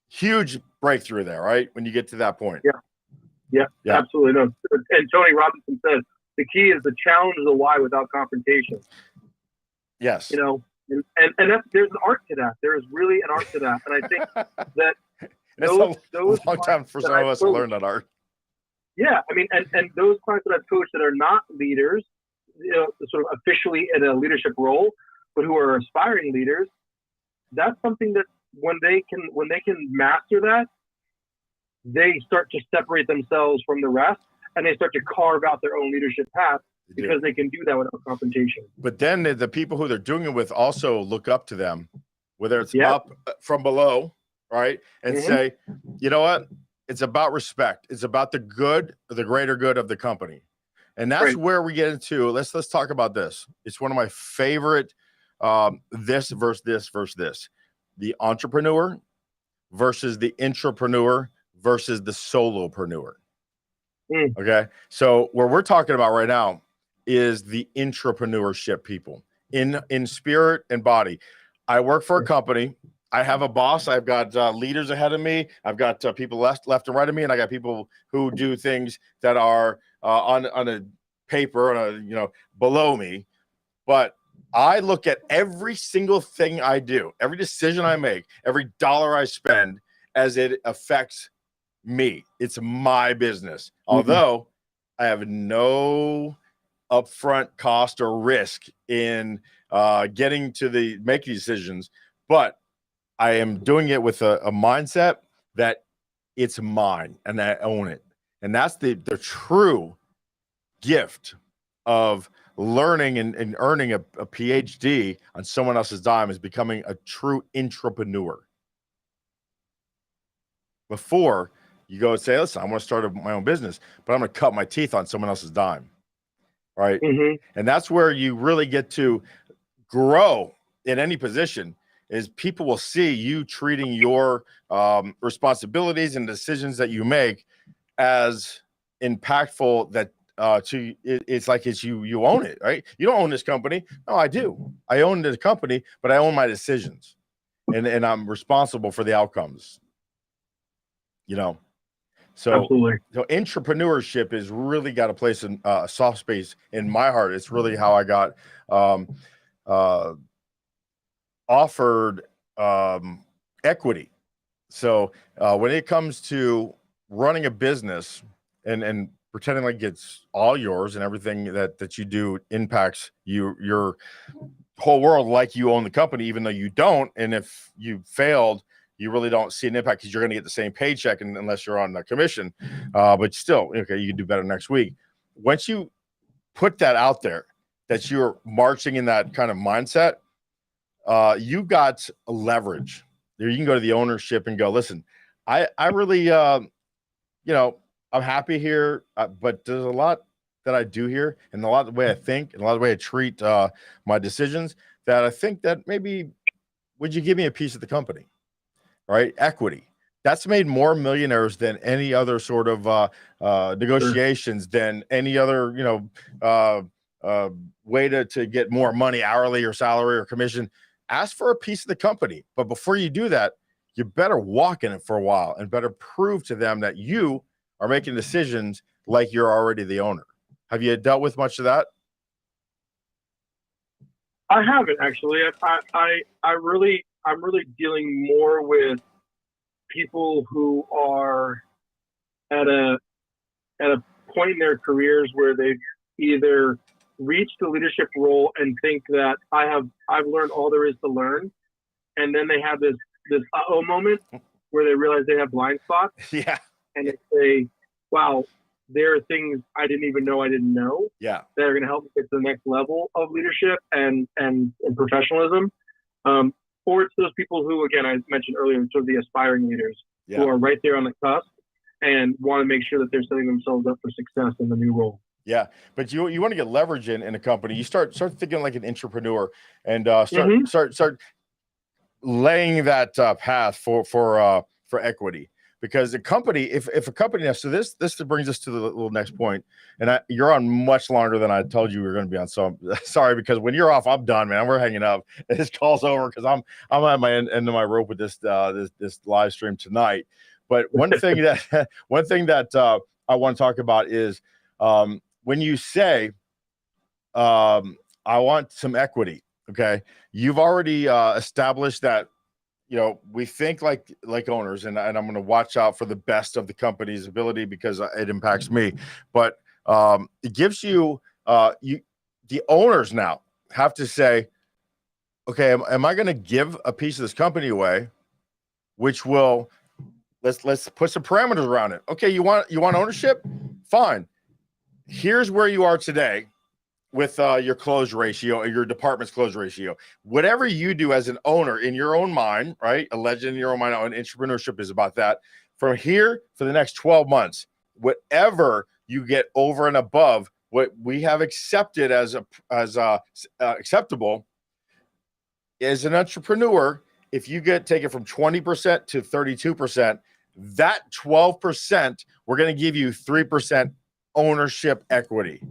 Huge breakthrough there, right? When you get to that point. Yeah, absolutely. No. And Tony Robinson says the key is to challenge the why without confrontation. Yes. You know, and that's, there's an art to that. There is really an art to that. And I think that it's a long time for some of us to learn that art. Yeah, I mean, and those clients that I've coached that are not leaders, you know, sort of officially in a leadership role, but who are aspiring leaders, that's something that when they can master that, they start to separate themselves from the rest, and they start to carve out their own leadership path because they can do that without confrontation. But then the people who they're doing it with also look up to them, whether it's up from below, right, and say, you know what? It's about respect. It's about the good, the greater good of the company. And that's where we get into, let's talk about this. It's one of my favorite, this versus this versus this. The entrepreneur versus the intrapreneur versus the solopreneur. Okay. So what we're talking about right now is the intrapreneurship people in spirit and body. I work for a company. I have a boss. I've got leaders ahead of me. I've got people left and right of me, and I got people who do things that are on a paper, below me. But I look at every single thing I do, every decision I make, every dollar I spend, as it affects me. It's my business. Although I have no upfront cost or risk in getting to making decisions, but I am doing it with a mindset that it's mine and I own it. And that's the true gift of learning and earning a PhD on someone else's dime, is becoming a true intrapreneur. Before you go and say, listen, I want to start my own business, but I'm going to cut my teeth on someone else's dime. Right. And that's where you really get to grow in any position, is people will see you treating your responsibilities and decisions that you make as impactful, that it's like you own it, right? You don't own this company. No, I do. I own the company, but I own my decisions, and I'm responsible for the outcomes. So, absolutely. So entrepreneurship has really got a place in a soft space in my heart. It's really how I got offered equity. So when it comes to running a business and pretending like it's all yours and everything that you do impacts your whole world, like you own the company, even though you don't. And if you failed, you really don't see an impact because you're going to get the same paycheck unless you're on a commission. But still, okay, you can do better next week. Once you put that out there, that you're marching in that kind of mindset, you got leverage. There, you can go to the ownership and go, listen, I really, I'm happy here, but there's a lot that I do here, and a lot of the way I think, and a lot of the way I treat my decisions, that I think that maybe, would you give me a piece of the company? Right? Equity. That's made more millionaires than any other sort of negotiations, than any other, way to get more money, hourly or salary or commission. Ask for a piece of the company. But before you do that, you better walk in it for a while and better prove to them that you are making decisions like you're already the owner. Have you dealt with much of that? I haven't actually. I'm really dealing more with people who are at a point in their careers where they've either reached the leadership role and think that I've learned all there is to learn, and then they have this uh-oh moment where they realize they have blind spots. Yeah. And they say, wow, there are things I didn't even know I didn't know Yeah. that are going to help me get to the next level of leadership and professionalism. Or it's those people who, again, I mentioned earlier, sort of the aspiring leaders who are right there on the cusp and want to make sure that they're setting themselves up for success in the new role. Yeah, but you want to get leverage in a company. You start thinking like an entrepreneur and start laying that path for equity. Because a company, if a company now, so this brings us to the little next point, and you're on much longer than I told you we were going to be on. So I'm sorry, because when you're off, I'm done, man. We're hanging up. This call's over because I'm at my end of my rope with this live stream tonight. But one thing that I want to talk about is when you say I want some equity. Okay, you've already established that. We think like owners, and I'm going to watch out for the best of the company's ability because it impacts me. But it gives you, the owners now have to say, okay, am I going to give a piece of this company away, which will let's put some parameters around it. Okay, you want ownership? Fine. Here's where you are today with your close ratio, your department's close ratio. Whatever you do as an owner in your own mind, right? A legend in your own mind. And entrepreneurship is about that. From here for the next 12 months, whatever you get over and above what we have accepted as acceptable as an entrepreneur, if you take it from 20% to 32%, that 12%, we're going to give you 3% ownership equity.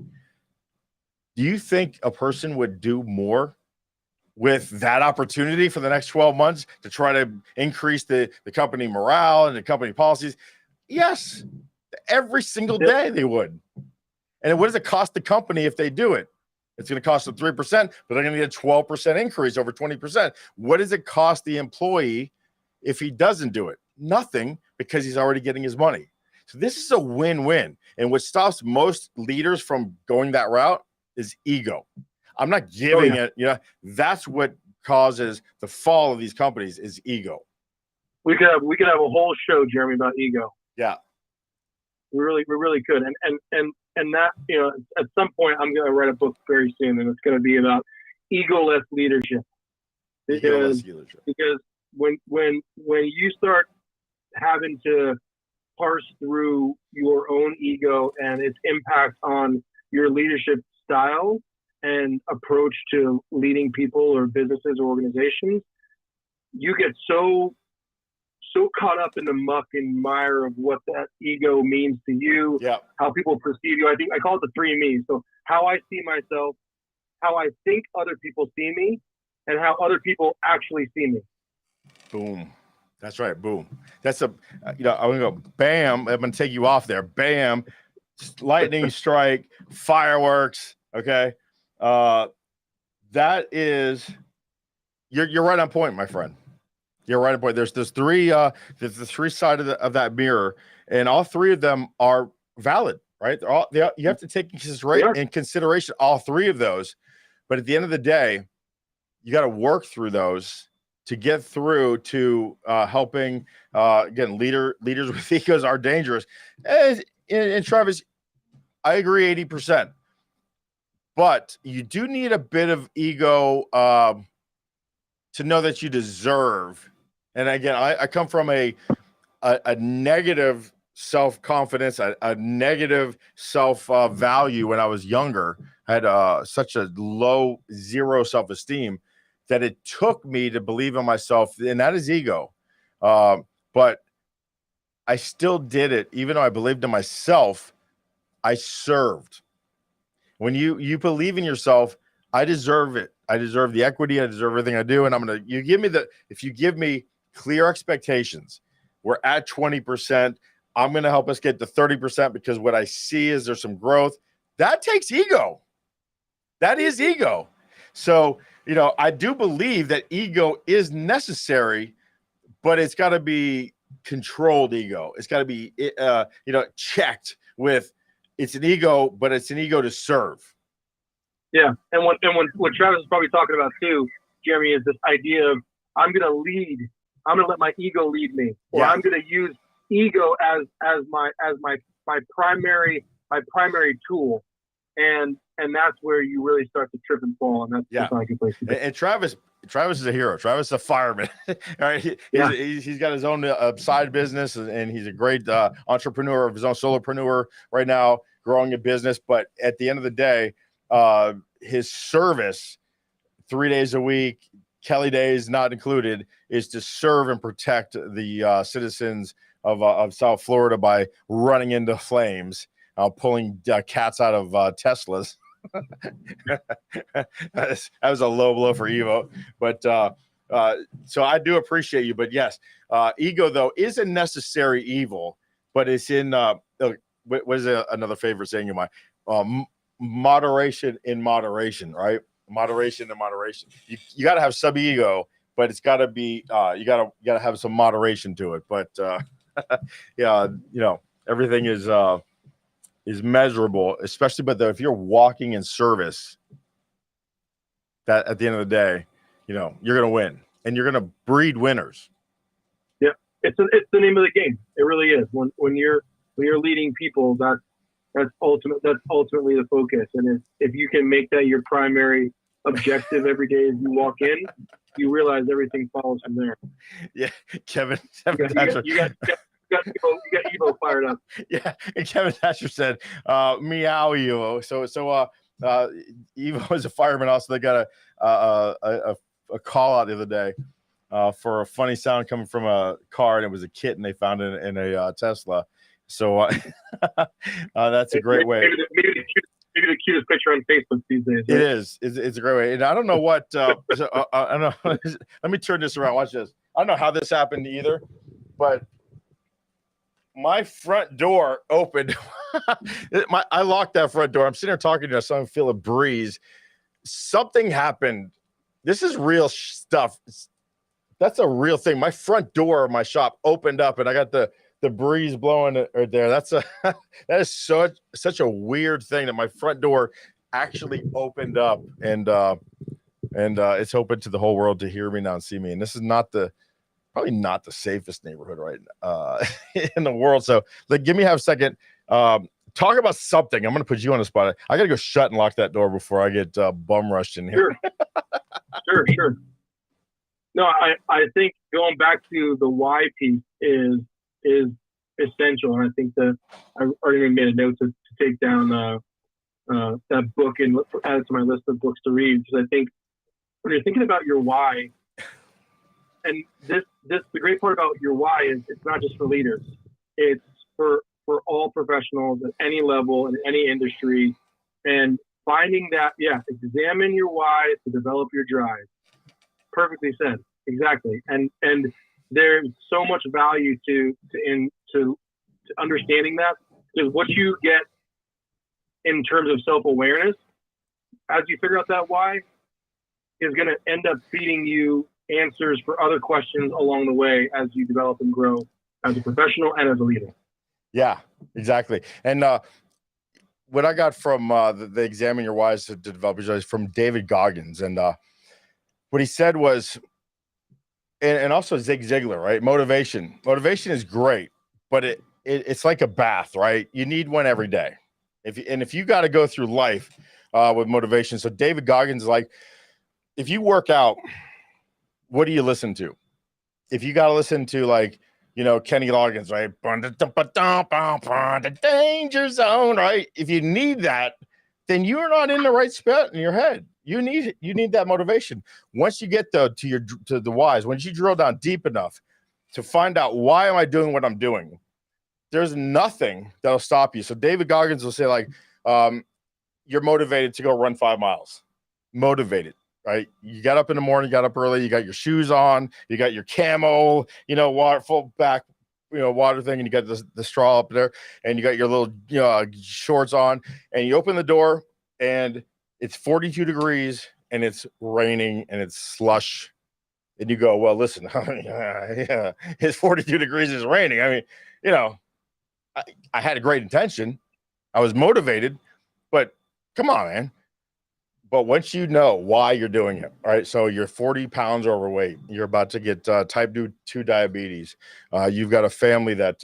Do you think a person would do more with that opportunity for the next 12 months to try to increase the company morale and the company policies? Yes, every single day they would. And what does it cost the company if they do it? It's going to cost them 3%, but they're going to get a 12% increase over 20%. What does it cost the employee if he doesn't do it? Nothing, because he's already getting his money. So this is a win-win. And what stops most leaders from going that route is ego. I'm not giving it. That's what causes the fall of these companies is ego. We could have a whole show, Jeremy, about ego. Yeah, we really could. And that, at some point I'm going to write a book very soon, and it's going to be about egoless leadership. Because when you start having to parse through your own ego and its impact on your leadership style and approach to leading people or businesses or organizations, you get so caught up in the muck and mire of what that ego means to you, how people perceive you. I think I call it the 3 me's. So how I see myself, how I think other people see me, and how other people actually see me. Boom. That's right. Boom. That's I'm going to go, bam. I'm going to take you off there. Bam. Lightning strike, fireworks. Okay. That is, you're right on point, my friend. You're right on point. There's three, the three sides of that mirror, and all three of them are valid, right? You have to take in consideration all three of those. But at the end of the day, you got to work through those to get through to helping. Again, leaders with egos are dangerous. And Travis, I agree 80%. But you do need a bit of ego to know that you deserve. And again, I come from a negative self-confidence, a negative self-value when I was younger. I had such a low, zero self-esteem that it took me to believe in myself, and that is ego. But I still did it. Even though I believed in myself, I served. When you believe in yourself, I deserve it. I deserve the equity. I deserve everything I do. And if you give me clear expectations, we're at 20%. I'm going to help us get to 30% because what I see is there's some growth. That takes ego. That is ego. So, I do believe that ego is necessary, but it's got to be controlled ego. It's got to be, checked with, it's an ego, but it's an ego to serve. Yeah. And what Travis is probably talking about too, Jeremy, is this idea of I'm going to lead. I'm going to let my ego lead me, or I'm going to use ego as my primary tool, and that's where you really start to trip and fall, and that's not a good place to be. And Travis is a hero. Travis is a fireman. All right, he's got his own side business, and he's a great entrepreneur of his own, solopreneur right now, growing a business. But at the end of the day, his service, 3 days a week, Kelly days not included, is to serve and protect the citizens of South Florida by running into flames, pulling cats out of Teslas. That was a low blow for Evo, but so I do appreciate you. But yes, ego though is a necessary evil, but it's in what is another favorite saying of mine? Moderation in moderation, right? Moderation in moderation. You got to have some ego, but it's got to be you got to have some moderation to it. But yeah, everything is measurable, especially. But if you're walking in service, that at the end of the day, you're gonna win, and you're gonna breed winners. Yeah, it's the name of the game. It really is. When you're leading people, that's ultimately the focus. And if you can make that your primary objective every day as you walk in, you realize everything follows from there. Yeah, Kevin. You got Evo fired up. Yeah, and Kevin Thatcher said, "Meow, Evo." So Evo is a fireman. Also, they got a call out the other day for a funny sound coming from a car, and it was a kitten they found in a Tesla. So that's a great way. Maybe the cutest picture on Facebook these days. Right? It is. It's a great way. And I don't know what. I don't know. Let me turn this around. Watch this. I don't know how this happened either, but my front door opened. I locked that front door. I'm sitting there talking to you, so I feel a breeze. Something happened. This is real stuff. That's a real thing. My front door of my shop opened up, and I got the breeze blowing right there. That is such a weird thing that my front door actually opened up, and it's open to the whole world to hear me now and see me. And this is probably not the safest neighborhood right in the world. So give me half a second. Talk about something. I'm going to put you on the spot. I got to go shut and lock that door before I get bum rushed in here. Sure. No, I think going back to the why piece is essential. And I think that I already made a note to take down that book and add it to my list of books to read. Because I think when you're thinking about your why, and the great part about your why is it's not just for leaders. It's for all professionals at any level in any industry, and finding that, examine your why to develop your drive. Perfectly said. Exactly. And there's so much value to understanding that, because what you get in terms of self-awareness as you figure out that why is going to end up feeding you answers for other questions along the way as you develop and grow as a professional and as a leader. Yeah, exactly. And what I got from the Examine Your Whys to Develop Your Drive from David Goggins, and what he said was, and also Zig Ziglar, right? Motivation is great, but it's like a bath, right? You need one every day. If you got to go through life with motivation. So David Goggins is like, if you work out, what do you listen to? If you got to listen to Kenny Loggins, right? The danger zone, right? If you need that, then you're not in the right spot in your head. You need that motivation. Once you get to the whys, once you drill down deep enough to find out why am I doing what I'm doing, there's nothing that'll stop you. So David Goggins will say you're motivated to go run 5 miles. Motivated. Right, you got up in the morning, got up early, you got your shoes on, you got your camo, water, full back, water thing, and you got the straw up there, and you got your little, shorts on, and you open the door, and it's 42 degrees, and it's raining, and it's slush, and you go, well, listen, yeah, it's 42 degrees, it's raining. I mean, I had a great intention, I was motivated, but come on, man. But once you know why you're doing it, all right, so you're 40 pounds overweight, you're about to get type 2 diabetes, you've got a family that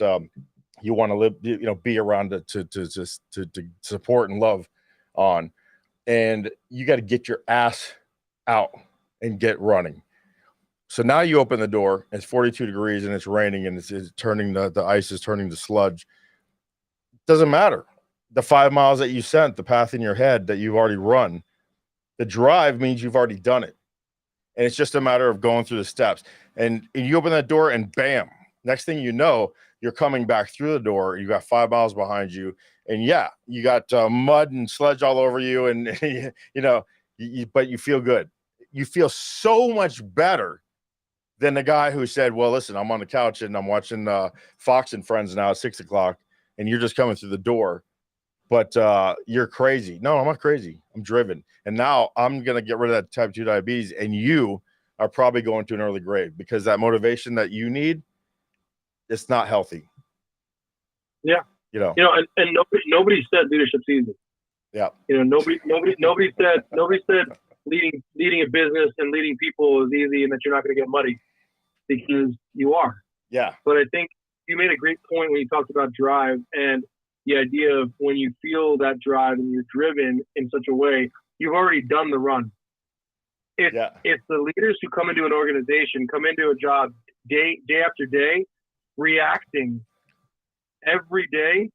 you want to live, be around to support and love on. And you got to get your ass out and get running. So now you open the door, it's 42 degrees and it's raining and it's turning, the ice is turning to sludge. Doesn't matter. The 5 miles that you sent, the path in your head that you've already run, the drive means you've already done it. And it's just a matter of going through the steps. And you open that door and bam, next thing you know, you're coming back through the door. You got 5 miles behind you. And yeah, you got mud and sludge all over you. And, but you feel good. You feel so much better than the guy who said, well, listen, I'm on the couch and I'm watching Fox and Friends now at 6 o'clock and you're just coming through the door. But you're crazy. No, I'm not crazy. I'm driven. And now I'm going to get rid of that type 2 diabetes. And you are probably going to an early grave because that motivation that you need, it's not healthy. Yeah. And nobody said leadership's easy. Yeah. Nobody said leading a business and leading people is easy and that you're not going to get muddy, because you are. Yeah. But I think you made a great point when you talked about drive and the idea of when you feel that drive and you're driven in such a way, you've already done the run. It's the leaders who come into an organization, come into a job day after day, reacting every day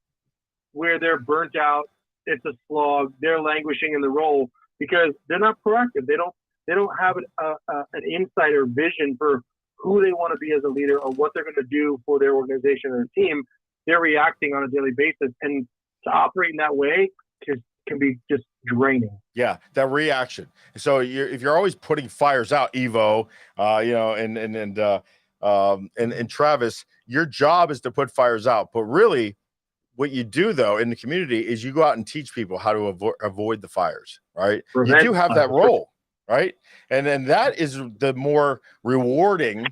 where they're burnt out. It's a slog. They're languishing in the role because they're not proactive. They don't have an insight or vision for who they want to be as a leader or what they're going to do for their organization or team. They're reacting on a daily basis, and to operate in that way can be just draining. Yeah, that reaction. So if you're always putting fires out, Evo, and Travis, your job is to put fires out. But really, what you do though in the community is you go out and teach people how to avoid the fires. Right? You do have that role, right? And then that is the more rewarding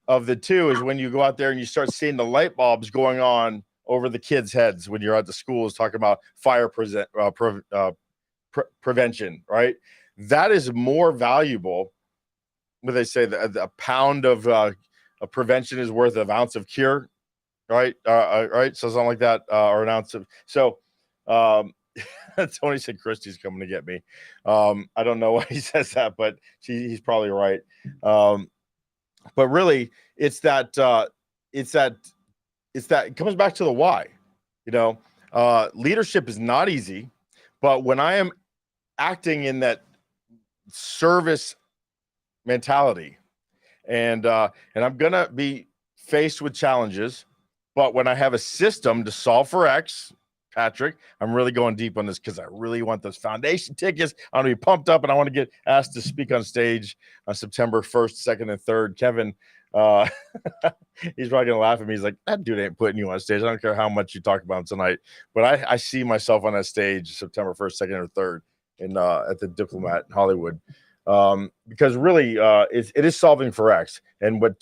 of the two, is when you go out there and you start seeing the light bulbs going on over the kids' heads when you're at the schools talking about fire prevention, right? That is more valuable. What they say, a pound of prevention is worth an ounce of cure, right? Right. So something like that, or an ounce of. So Tony said Christy's coming to get me. I don't know why he says that, but he's probably right. But really, it comes back to the why. Leadership is not easy, but when I am acting in that service mentality, and I'm gonna be faced with challenges, but when I have a system to solve for X, Patrick, I'm really going deep on this because I really want those foundation tickets. I want to be pumped up and I want to get asked to speak on stage on September 1st, 2nd, and 3rd. Kevin, he's probably going to laugh at me. He's like, that dude ain't putting you on stage. I don't care how much you talk about him tonight. But I see myself on that stage September 1st, 2nd, or 3rd at the Diplomat in Hollywood. Because really, it is solving for X. And what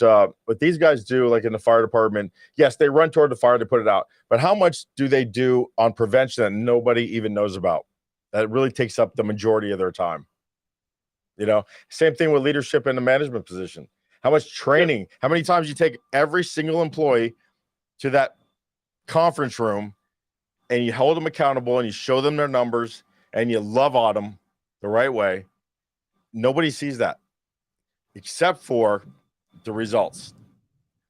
these guys do, like in the fire department, yes, they run toward the fire to put it out. But how much do they do on prevention that nobody even knows about? That really takes up the majority of their time. Same thing with leadership in the management position. How much training, how many times you take every single employee to that conference room and you hold them accountable and you show them their numbers and you love on them the right way. Nobody sees that except for the results.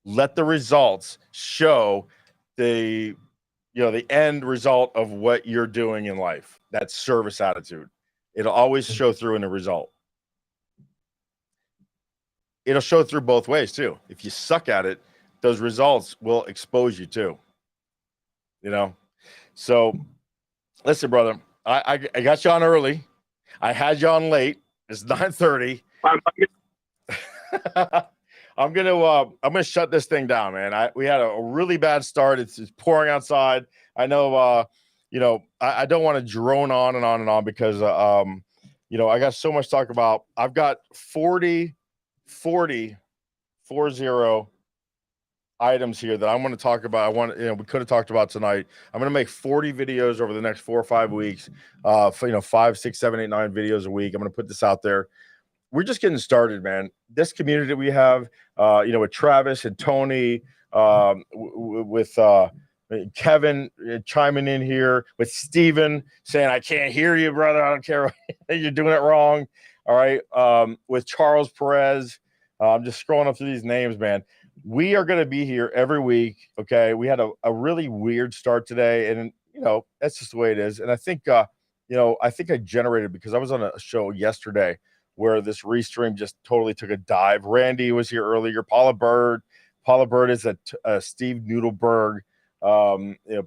Let the results show the end result of what you're doing in life. That service attitude. It'll always show through in the result. It'll show through both ways too. If you suck at it, those results will expose you too. So listen, brother, I got you on early. I had you on late. It's 9:30. I'm gonna shut this thing down, man. We had a really bad start. It's pouring outside. I know. I don't want to drone on and on and on because I got so much to talk about. I've got 40 items here that I want to talk about. We could have talked about tonight. I'm going to make 40 videos over the next 4 or 5 weeks. 5, 6, 7, 8, 9 videos a week. I'm going to put this out there. We're just getting started, man. This community that we have, with Travis and Tony, with Kevin chiming in here with Steven saying, I can't hear you, brother. I don't care. You're doing it wrong. All right. With Charles Perez. I'm just scrolling up through these names, man. We are going to be here every week. Okay. We had a really weird start today, and that's just the way it is. And I think, I think I generated, because I was on a show yesterday where this restream just totally took a dive. Randy was here earlier. Paula Bird is a Steve Noodleberg,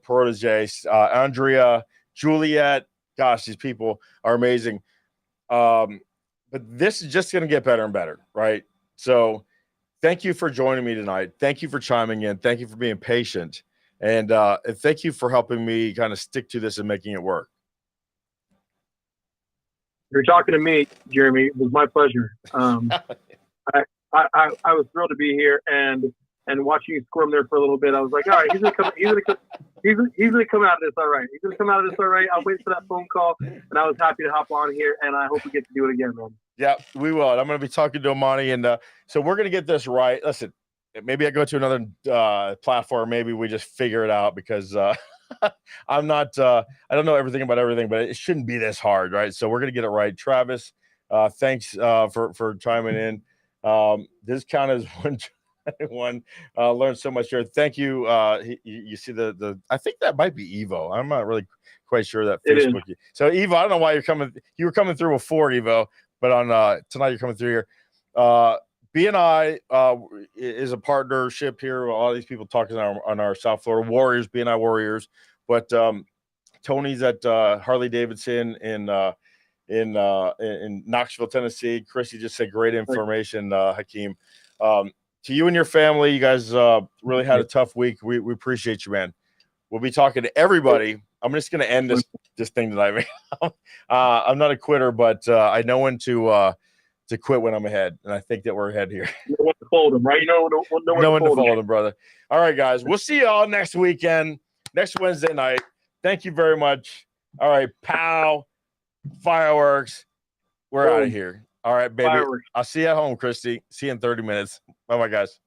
protege, Andrea, Juliet. Gosh, these people are amazing. But this is just going to get better and better, right? So thank you for joining me tonight. Thank you for chiming in. Thank you for being patient. And thank you for helping me kind of stick to this and making it work. You're talking to me, Jeremy. It was my pleasure. I was thrilled to be here, and watching you squirm there for a little bit, I was like, all right, he's gonna come out of this all right. He's gonna come out of this all right. I'll wait for that phone call, and I was happy to hop on here, and I hope we get to do it again, man. Yeah, we will. I'm going to be talking to Amani, and so we're going to get this right. Listen, maybe I go to another platform. Maybe we just figure it out, because I'm not. I don't know everything about everything, but it shouldn't be this hard, right? So we're going to get it right. Travis, thanks for chiming in. This count as one. Learned so much here. Thank you. You see the. I think that might be Evo. I'm not really quite sure that Facebook. So Evo, I don't know why you're coming. You were coming through before Evo. But on tonight, you're coming through here. BNI is a partnership here. A lot of these people talking on our South Florida Warriors, BNI Warriors. But Tony's at Harley Davidson in Knoxville, Tennessee. Chrissy just said great information, Hakeem. To you and your family, you guys really had a tough week. We appreciate you, man. We'll be talking to everybody. I'm just going to end this thing tonight. I'm not a quitter, but I know when to quit when I'm ahead, and I think that we're ahead here. You know when to fold them, right? You know when to fold them, brother. All right, guys. We'll see you all next weekend, next Wednesday night. Thank you very much. All right, pow, fireworks. We're out of here. All right, baby. Fireworks. I'll see you at home, Christy. See you in 30 minutes. Bye-bye, guys.